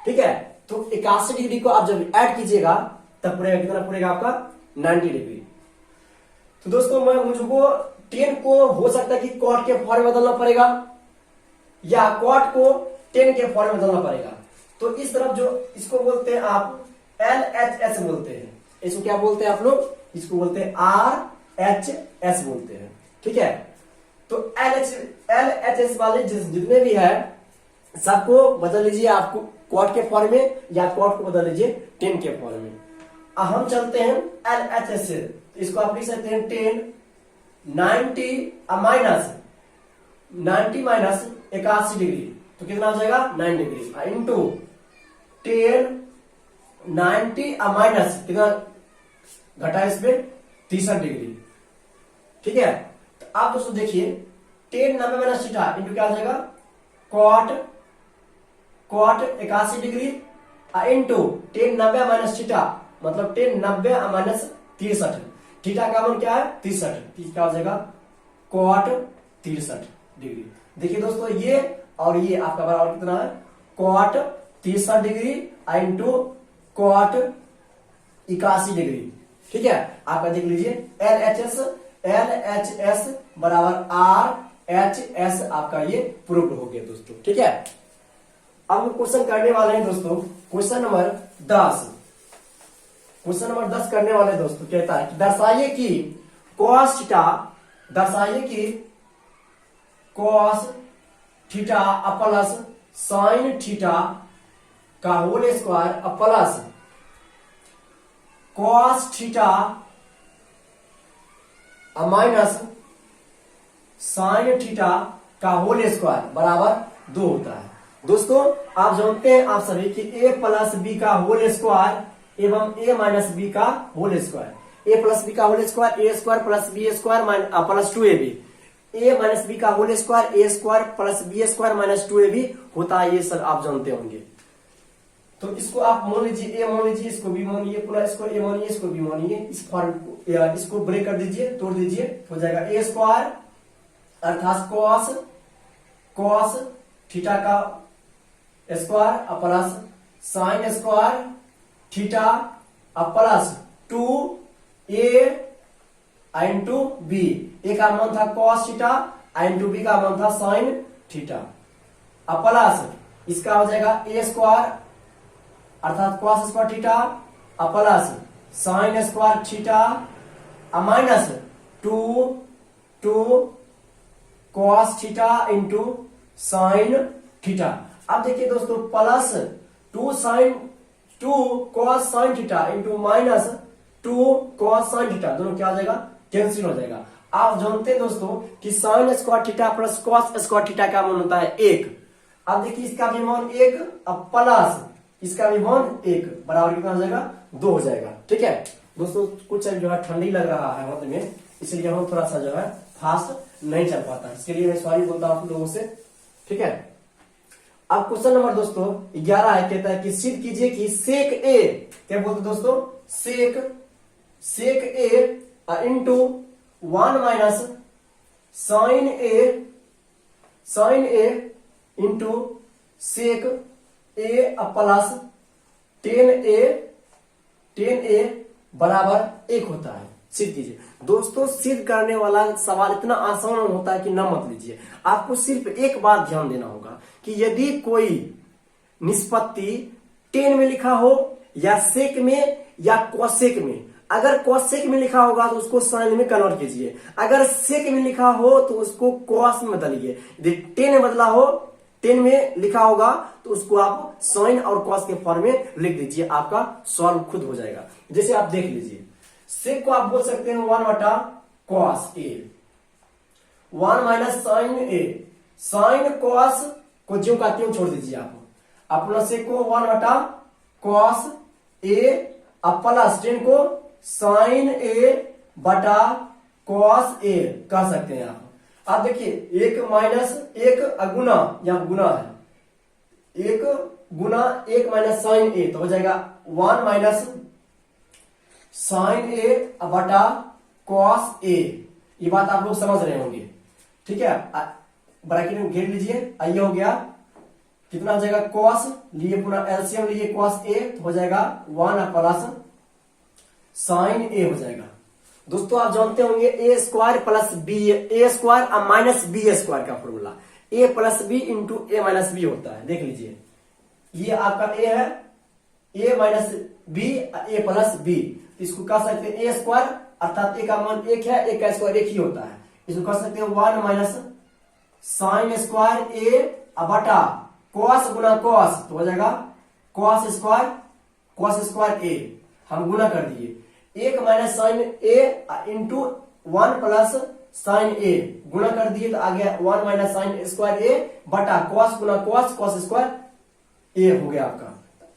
ठीक है, तो 81 डिग्री को आप जब ऐड कीजिएगा तब पुरेगा कितना पुरेगा आपका 90 डिग्री। तो दोस्तों मुझको 10 को हो सकता है कि कॉट के फॉर्म में बदलना पड़ेगा या कॉट को 10 के फॉर्म में बदलना पड़ेगा। तो इस तरफ जो इसको बोलते हैं आप LHS बोलते हैं, इसको क्या बोलते हैं आप लोग, इसको बोलते हैं RHS बोलते हैं। ठीक है, तो LHS वाले जितने भी है सबको बदल लीजिए, आपको कॉट के फॉर्म में या कॉट को बदल लीजिए 10 के फॉर्म में। अब हम चलते हैं LHS से, इसको आप लिख सकते हैं 10 90 माइनस 81 डिग्री, तो कितना हो जाएगा 9 डिग्री इंटू 10 90 माइनस कितना घटा इसमें 63 डिग्री। ठीक है, तो आप दोस्तों देखिए 10 90 माइनस थीटा इंटू क्या हो जाएगा cot 81 degree into 10 90 minus theta मतलब 10 90 माइनस 63, थीटा का मान क्या है 63, क्या हो जाएगा कॉट 63 डिग्री। देखिए दोस्तों ये और ये आपका बराबर कितना है cot 63 degree into cot 81 degree. ठीक है, आपका देख लीजिए LHS बराबर RHS आपका ये प्रूव हो गया दोस्तों। ठीक है, अब हम क्वेश्चन करने वाले हैं दोस्तों, क्वेश्चन नंबर 10 करने वाले दोस्तों। कहता है कि दर्शाइए कि कॉस थीटा दर्शाइए कि cos theta plus sine theta का whole square plus cos theta minus sine theta का होल स्क्वायर बराबर 2 होता है। दोस्तों आप जानते हैं आप सभी कि a प्लस बी का होल स्क्वायर एवं a माइनस बी का whole square, a plus B का whole square a square plus B square plus 2ab, a minus B का whole square a square plus B square minus 2ab होता है। ये सब आप जानते होंगे। तो इसको आप मान लीजिए a मान लीजिए, इसको भी मानिए, पूरा इसको a मानिए, इसको भी मानिए, इस फॉर्म इसको ब्रेक कर दीजिए, तोड़ दीजिए, हो जाएगा a स्क्वायर अर्थात कॉस थीटा का square plus sine square theta plus 2a into B, A का मान था कॉस थीटा इंटू बी का मान था साइन थीटा प्लस इसका हो जाएगा a स्क्वायर अर्थात cos square theta plus sine square theta minus 2 cos theta into sine theta. अब देखिए दोस्तों plus 2 cos sine theta into minus 2 cos sine theta, दोनों क्या हो जाएगा, कैंसिल हो जाएगा। आप जानते हैं दोस्तों कि sign square theta plus cos square theta का मान होता है 1। अब देखिए इसका भी मान 1 अब प्लस इसका भी मान 1 बराबर कितना हो जाएगा, 2 हो जाएगा। ठीक है दोस्तों, कुछ जो है ठंडी लग रहा है हाथ में, इसलिए हम थोड़ा सा जो है फास्ट नहीं चल पाता, इसके लिए मैं सॉरी बोलता हूं आप लोगों से। ठीक है, अब क्वेश्चन नंबर दोस्तों 11 है, कहता है कि सिद्ध कीजिए कि सेक ए, क्या बोलते दोस्तों, सेक ए इंटू 1 माइनस साइन ए इंटू सेक ए प्लस 10a बराबर 1 होता है। सिद्ध कीजिए। दोस्तों सिद्ध करने वाला सवाल इतना आसान होता है कि ना मत लीजिए। आपको सिर्फ एक बात ध्यान देना होगा कि यदि कोई निष्पत्ति 10 में लिखा हो या सेक में या कोसेक में, अगर कोसेक में लिखा होगा तो उसको साइन में कन्वर्ट कीजिए, अगर सेक में लिखा हो तो उसको कॉस में बदलिए। यदि 10 में बदला हो, 10 में लिखा होगा तो उसको आप साइन और कॉस के फॉर्म में लिख दीजिए, आपका सॉल्व खुद हो जाएगा। जैसे आप देख लीजिए, सेक को आप बोल सकते हैं 1 बटा cos A, 1 minus sign A, sine cos को ज्यों का त्यों छोड़ दीजिए। आप अपना सेक को 1 बटा कॉस ए अब प्लस 10 को साइन ए बटा कॉस ए कह सकते हैं आप। अब देखिए 1 माइनस 1 गुना, यहां गुना है, 1 गुना 1 माइनस साइन ए तो हो जाएगा 1 माइनस साइन ए बटा कॉस ए। ये बात आप लोग समझ रहे होंगे। ठीक है, ब्रैकेट में घेर लीजिए, ये हो गया, कितना हो जाएगा कॉस, लिए पुनः एलसीएम लिए कॉस ए तो हो जाएगा 1 प्लस साइन ए हो जाएगा। दोस्तों आप जानते होंगे ए स्क्वायर प्लस बी, ए स्क्वायर माइनस बी स्क्वायर का फॉर्मूला ए प्लस बी इंटू ए माइनस बी होता है। देख लीजिए, ये आपका ए है, ए माइनस बी ए प्लस बी, इसको कह सकते हैं ए स्क्वायर अर्थात ए का मान 1 है, ए का स्क्वायर 1 ही होता है, इसको कह सकते हैं 1 माइनस साइन स्क्वायर ए बटा कॉस गुना कॉस तो हो जाएगा कॉस स्क्वायर ए, हम गुना कर दिए, 1 माइनस साइन ए इंटू 1 प्लस साइन ए गुना कर दिए तो आ गया 1 माइनस साइन स्क्वायर ए बटा कॉस गुना कॉस स्क्वायर ए हो गया आपका।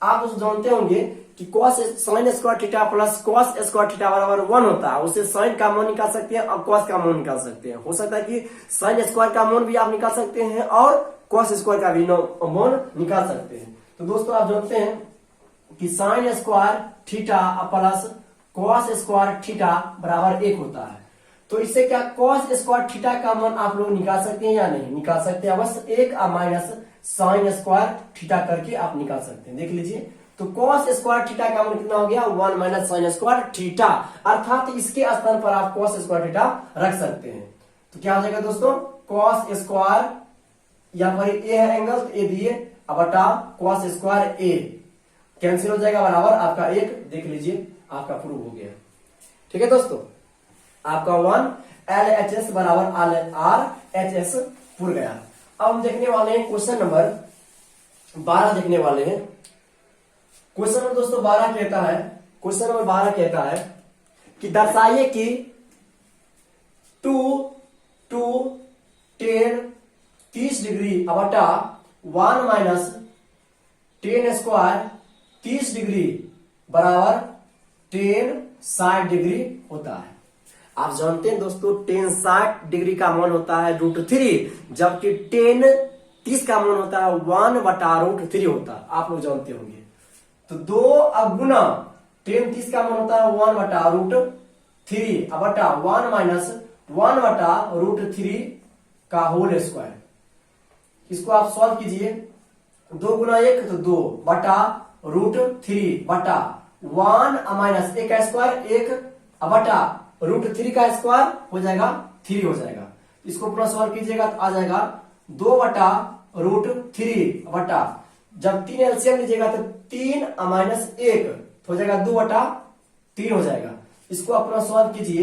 आप उस जानते होंगे कि cos sine square theta plus cos square theta बराबर 1 होता है, उससे साइन का मान निकाल सकते हैं और कॉस का मान निकाल सकते हैं। हो सकता है कि साइन स्क्वायर का मान भी आप निकाल सकते हैं और कॉस स्क्वायर का भी मान निकाल सकते हैं। तो दोस्तों आप जानते हैं कि sign square theta plus cos square theta बराबर 1 होता है। तो इससे क्या कॉस स्क्वायर थीटा का मान आप लोग निकाल सकते हैं या नहीं निकाल सकते हैं, बस 1 माइनस साइन स्क्वायर थीटा करके आप निकाल सकते हैं। देख लीजिए, तो कॉस स्क्वायर थीटा का मान कितना हो गया 1 माइनस साइन स्क्वायर थीटा, अर्थात इसके स्थान पर आप कॉस स्क्वायर थीटा रख सकते हैं। तो क्या हो जाएगा दोस्तों, कॉस स्क्वायर, यहां पर ए है एंगल तो ए दिए बटा कॉस स्क्वायर ए कैंसिल हो जाएगा बराबर आपका 1। देख लीजिए आपका प्रूव हो गया। ठीक है दोस्तों, आपका 1 LHS बराबर RHS पुर गया। अब हम देखने वाले हैं क्वेश्चन नंबर 12 देखने वाले हैं। क्वेश्चन नंबर दोस्तों 12 कहता है, क्वेश्चन नंबर 12 कहता है कि दर्शाइए कि 2 2 10 30 डिग्री बटा 1 माइनस 10 स्क्वायर 30 डिग्री बराबर 10 60 डिग्री होता है। आप जानते हैं दोस्तों 10 60 डिग्री का मान होता है √3, जबकि 10 30 का मान होता है 1 बटा √3 होता है। आप लोग जानते होंगे। तो 2 गुना 10 30 का मान होता है 1 बटा √3 बटा 1 माइनस 1 बटा √3 का होल स्क्वायर। इसको आप सॉल्व कीजिए। 2 गुना 1 तो 2 बटा √3 बटा 1 माइनस 1 का स्क्वायर 1 बटा √3 का स्क्वायर हो जाएगा 3 हो जाएगा। इसको पूरा सॉल्व कीजिएगा तो आ जाएगा 2 बटा √3 बटा, जब 3 एलसीएम लीजिएगा तो 3 माइनस 1 हो जाएगा 2 बटा 3 हो जाएगा। इसको अपना सॉल्व कीजिए।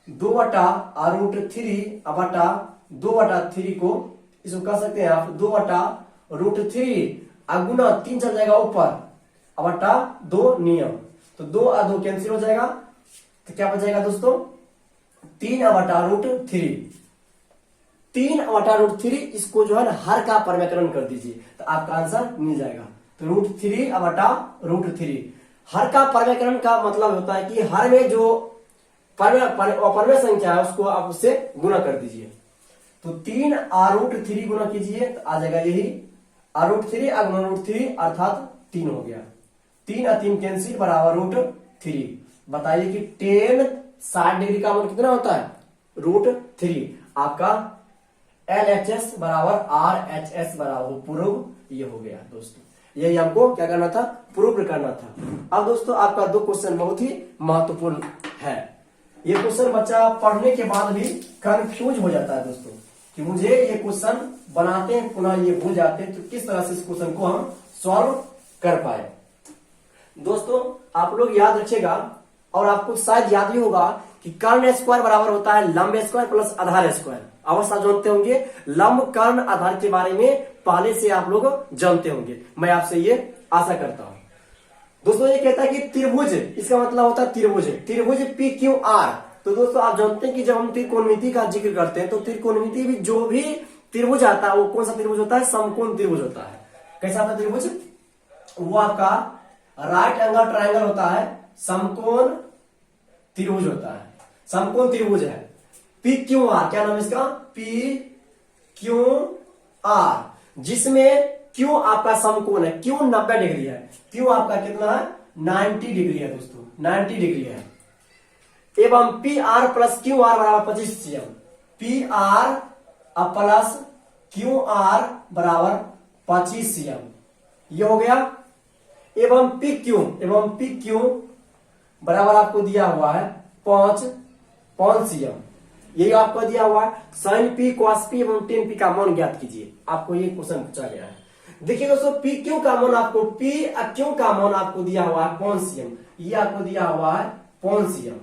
2 बटा √3 बटा 2 बटा 3 को इसको कह सकते हैं आप 2 बटा √3 गुना 3 चल जाएगा ऊपर बटा 2 नियम, तो 2 और 2 कैंसिल हो जाएगा। तो क्या बचेगा दोस्तों 3 बटा √3, 3 बटा √3। इसको जो है ना हर का परमेकरण कर दीजिए तो आपका आंसर मिल जाएगा। तो √3 बटा √3 हर का परमेकरण का मतलब होता है कि हर में जो अपरमेय संख्या है उसको आप उससे गुना कर दीजिए। तो 3 √3 गुना कीजिए तो आ जाएगा यही √3 गुना √3 अर्थात 3 हो गया। 3 और 3 कैंसिल बराबर √3। बताइए कि 10 60 डिग्री का मान कितना होता है √3। आपका LHS बराबर RHS बराबर प्रूव ये हो गया दोस्तों। यही हमको क्या करना था, प्रूव करना था। अब दोस्तों आपका 2 क्वेश्चन बहुत ही महत्वपूर्ण है। ये क्वेश्चन बच्चा पढ़ने के बाद भी कंफ्यूज हो जाता है दोस्तों कि मुझे ये क्वेश्चन बनाते हैं पुनः ये भूल जाते हैं, तो किस तरह से इस क्वेश्चन को हम सॉल्व कर पाए। दोस्तों आप लोग याद रखिएगा और आपको शायद याद ही होगा कि कर्ण स्क्वायर बराबर होता है लंब स्क्वायर प्लस आधार स्क्वायर। अवश्य जानते होंगे लंब कर्ण आधार के बारे में पहले से आप लोग जानते होंगे, मैं आपसे ये आशा करता हूं। दोस्तों ये कहता है कि त्रिभुज, इसका मतलब होता है त्रिभुज, त्रिभुज PQR। तो दोस्तों आप जानते हैं कि जब हम त्रिकोणमिति का जिक्र करते हैं तो त्रिकोणमिति भी जो भी त्रिभुज आता है वो कौन सा त्रिभुज होता है, समकोण त्रिभुज होता है। कैसा होता है त्रिभुज, वो आपका राइट एंगल ट्रायंगल होता है, समकोण त्रिभुज होता है, समकोण त्रिभुज है। PQR क्या नाम है इसका, PQR, जिसमें Q आपका समकोण है, Q 90 डिग्री है, Q आपका कितना है 90 डिग्री है दोस्तों, 90 डिग्री है। एवं PR प्लस QR बराबर 25 cm, PR प्लस QR बराबर 25 cm, ये हो गया। एवं PQ बराबर आपको दिया हुआ है 5 cm, यही आपको दिया हुआ है। sin P cos P एवं tan P का मान ज्ञात कीजिए, आपको ये क्वेश्चन पूछा गया है। देखिए दोस्तों PQ का मान आपको, P और Q का मान आपको दिया हुआ है 5 cm, ये आपको दिया हुआ है 5 cm।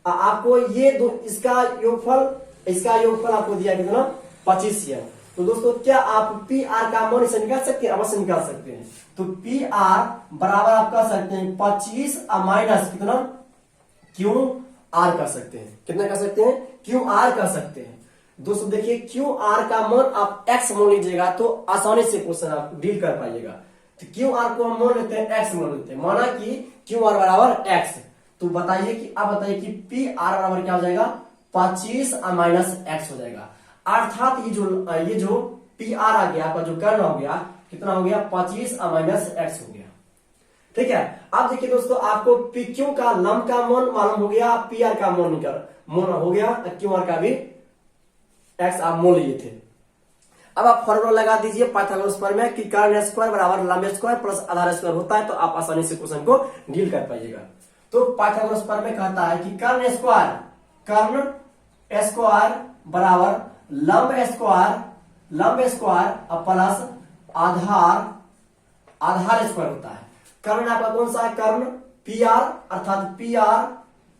आपको ये दो इसका योगफल आपको दिया कितना 25 cm। तो दोस्तों क्या आप PR का मान इसे निकाल सकते हैं, अवश्य निकाल सकते हैं। तो PR बराबर आप कर सकते हैं 25 माइनस कितना QR कर सकते हैं, कितना कर सकते हैं QR कर सकते हैं। दोस्तों देखिए QR का मान आप x मान लीजिएगा तो आसानी से क्वेश्चन आप डील कर पाइएगा। तो QR को हम मान लेते हैं x मान लेते हैं, माना कि QR बराबर x। तो बताइए कि अब बताइए कि PR बराबर क्या हो जाएगा 25 माइनस x हो जाएगा, अर्थात ये जो PR आ गया आपका जो कर्ण हो गया कितना हो गया 25 माइनस x हो गया। ठीक है, अब देखिए दोस्तों आपको PQ का लंब का मान मालूम हो गया, PR का मान हो गया, QR का भी x आप मान लिए थे। अब आप फॉर्मूला लगा दीजिए पाइथागोरस प्रमेय कि कर्ण स्क्वायर बराबर लंब स्क्वायर प्लस आधार स्क्वायर होता है, तो आप आसानी से क्वेश्चन को डील कर पाइएगा। तो पाइथागोरस प्रमेय कहता है कि कर्ण स्क्वायर बराबर लंब स्क्वायर प्लस आधार स्क्वायर होता है। कर्ण आपका कौन सा है, कर्ण PR, अर्थात PR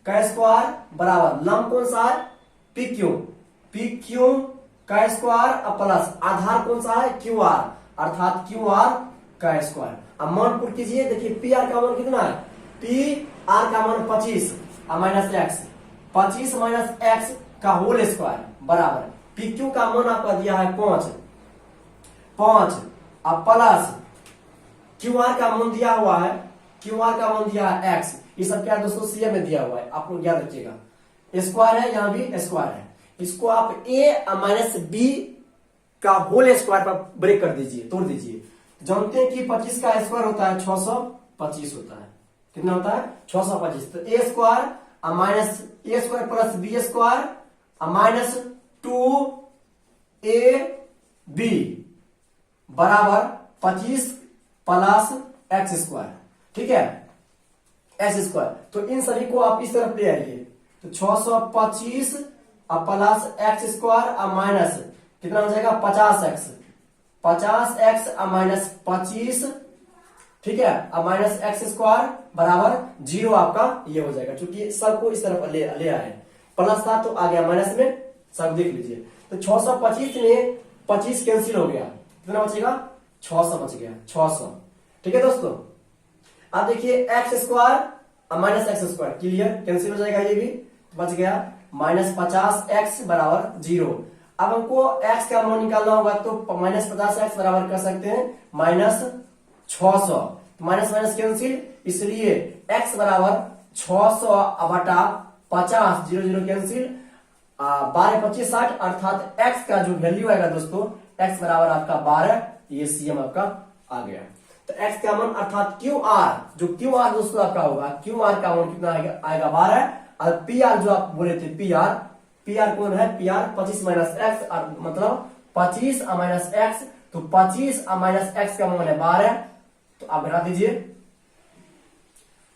का स्क्वायर बराबर लंब कौन सा है, पी क्यू, पी क्यू का स्क्वायर अब प्लस आधार कौन सा है, क्यू आर, अर्थात क्यू आर का स्क्वायर। अब मान पुट कीजिए, देखिए पी आर का मान कितना है, पी आर का मान 25 और माइनस एक्स, 25 माइनस एक्स का होल स्क्वायर बराबर पी क्यू का मान आपका दिया है 5 अब प्लस क्यू आर का मान दिया हुआ है, क्यू आर का मान दिया है एक्स। ये सब क्या है दोस्तों, सीएम में दिया हुआ है, आप लोग याद रखिएगा। स्क्वायर है, यहां भी स्क्वायर है, इसको आप ए माइनस बी का होल स्क्वायर पर ब्रेक कर दीजिए, तोड़ दीजिए। जानते हैं कि 25 का स्क्वायर होता है 625 होता है, कितना होता है 625। तो A square minus A square plus B square minus 2 AB बराबर 25 प्लस एक्स स्क्वायर, ठीक है, एक्स स्क्वायर। तो इन सभी को आप इस तरफ ले आइए, तो 625 प्लस एक्स स्क्वायर माइनस कितना हो जाएगा 50x, 50x माइनस 25, ठीक है, अब माइनस एक्स स्क्वायर बराबर 0 आपका ये हो जाएगा, क्योंकि सबको इस तरफ ले आए, प्लस था तो आ गया माइनस में, सब देख लीजिए। तो 625 में 25 कैंसिल हो गया, कितना बचेगा 600 बच गया, 600, ठीक है दोस्तों। अब देखिए x square minus x square clear cancel हो जाएगा, ये भी बच गया माइनस 50x बराबर 0। अब हमको x का मान निकालना होगा, तो माइनस 50x बराबर कर सकते हैं माइनस 600, माइनस माइनस कैंसिल, इसलिए x बराबर 600 बटा 50, 0 0 कैंसिल, 12 25 60, अर्थात x का जो वैल्यू आएगा दोस्तों, x बराबर आपका 12, ये सीएम आपका आ गया। तो x का मान अर्थात क्यू आर, जो क्यू आर दोस्तों आपका होगा, क्यू आर का मान कितना आएगा 12, और पी आर जो आप बोले थे पी आर कौन है, पी आर 25 माइनस एक्स, मतलब 25 माइनस एक्स, तो 25 माइनस एक्स का मान है 12, तो आप घटा दीजिए,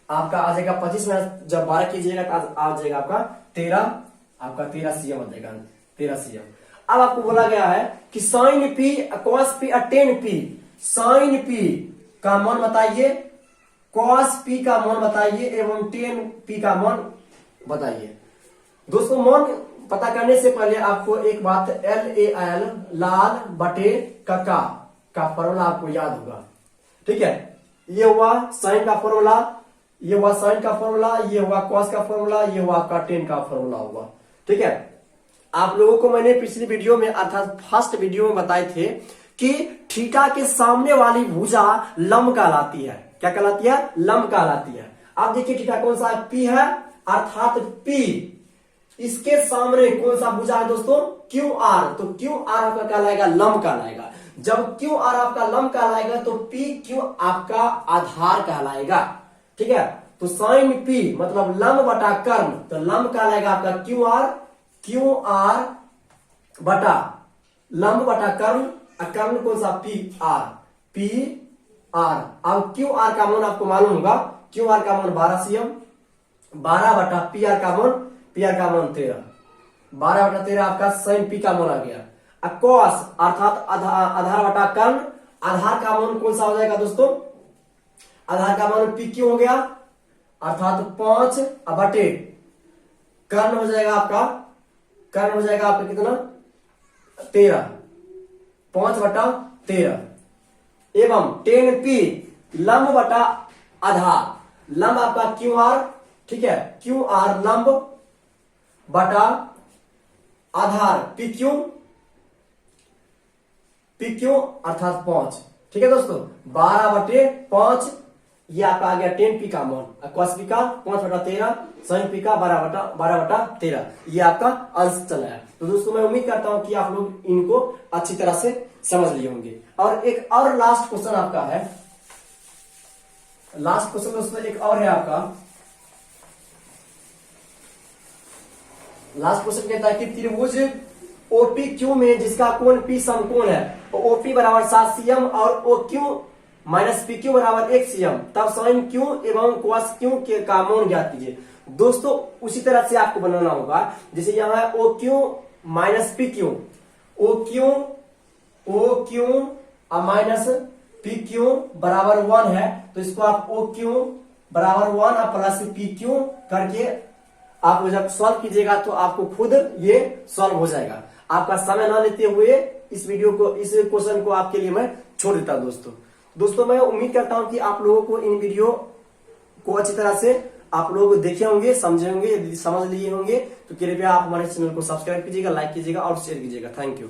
आपका आ जाएगा 25 माइनस जब 12 कीजिएगा तो आ जाएगा आपका 13, आपका 13 सीएम आ जाएगा, 13 सीएम। अब आपको बोला गया है कि sine P cos P tan P, sine P का मान बताइए, कॉस पी का मान बताइए एवं टेन पी का मान बताइए। दोस्तों मान पता करने से पहले आपको एक बात, LAL लाल बटे का फॉर्मूला आपको याद होगा, ठीक है। ये हुआ साइन का फॉर्मूला, ये हुआ साइन का फॉर्मूला, ये हुआ कॉस का फॉर्मूला, ये हुआ आपका टेन का फॉर्मूला हुआ, ठीक है। आप लोगों को मैंने पिछली वीडियो में अर्थात फर्स्ट वीडियो में बताए थे कि थीटा के सामने वाली भुजा लंब कहलाती है, क्या कहलाती है, लंब कहलाती है। आप देखिए थीटा कौन सा है, पी है, अर्थात पी, इसके सामने कौन सा भुजा है दोस्तों, क्यू आर, तो क्यू आर आपका कहलाएगा लंब कहलाएगा। जब क्यू आर आपका लंब कहलाएगा तो पी क्यू आपका आधार कहलाएगा, ठीक है। तो साइन पी मतलब लंब बटा कर्ण, तो लंब कहलाएगा आपका क्यू आर बटा लंब बटा कर्ण, कर्ण कौन सा पी आर। अब क्यू आर का मान आपको मालूम होगा, क्यू आर का मान 12 सीएम, 12 बटा पी आर का मान 13, 12 बटा 13 आपका साइन पी का मान आ गया। अब कॉस अर्थात आधार बटा कर्ण, आधार का मान कौन सा हो जाएगा दोस्तों, आधार का मान पी क्यू हो गया, अर्थात 5 बटे कर्ण हो जाएगा आपका, कर्ण हो जाएगा आपका कितना 13, 5 बटा 13 एवं 10 पी लंब बटा आधार, लंब आपका क्यू आर, ठीक है, क्यू आर लंब बटा आधार पी क्यू अर्थात 5, ठीक है दोस्तों। 12 बटे 5 ये आपका आ गया 10 पी का मान, कॉस पी का 5 बटा 13, साइन पी का 12 बटा 13, ये आपका अंश चला है। तो दोस्तों मैं उम्मीद करता हूं कि आप लोग इनको अच्छी तरह से समझ लिए होंगे। और एक और लास्ट क्वेश्चन आपका है, लास्ट क्वेश्चन दोस्तों एक और है आपका, लास्ट क्वेश्चन कहता है कि त्रिभुज ओपी क्यू में जिसका कोण पी समकोण है, तो ओपी बराबर 7 सीएम और O Q minus P Q बराबर 1 सीएम, तब साइन क्यू एवं कॉस क्यू के का मान ज्ञात कीजिए। दोस्तों उसी तरह से आपको बनाना होगा, जैसे यहां है O Q minus P Q, O Q minus P Q बराबर 1 है, तो इसको आप ओ क्यू बराबर 1 और प्लस पी क्यू करके आप जब सॉल्व कीजिएगा तो आपको खुद ये सॉल्व हो जाएगा। आपका समय ना लेते हुए इस क्वेश्चन को आपके लिए मैं छोड़ देता हूं दोस्तों मैं उम्मीद करता हूं कि आप लोगों को इन वीडियो को अच्छी तरह से आप लोग देखे होंगे, समझे होंगे। यदि समझ लिए होंगे तो कृपया आप हमारे चैनल को सब्सक्राइब कीजिएगा, लाइक कीजिएगा और शेयर कीजिएगा। Thank you.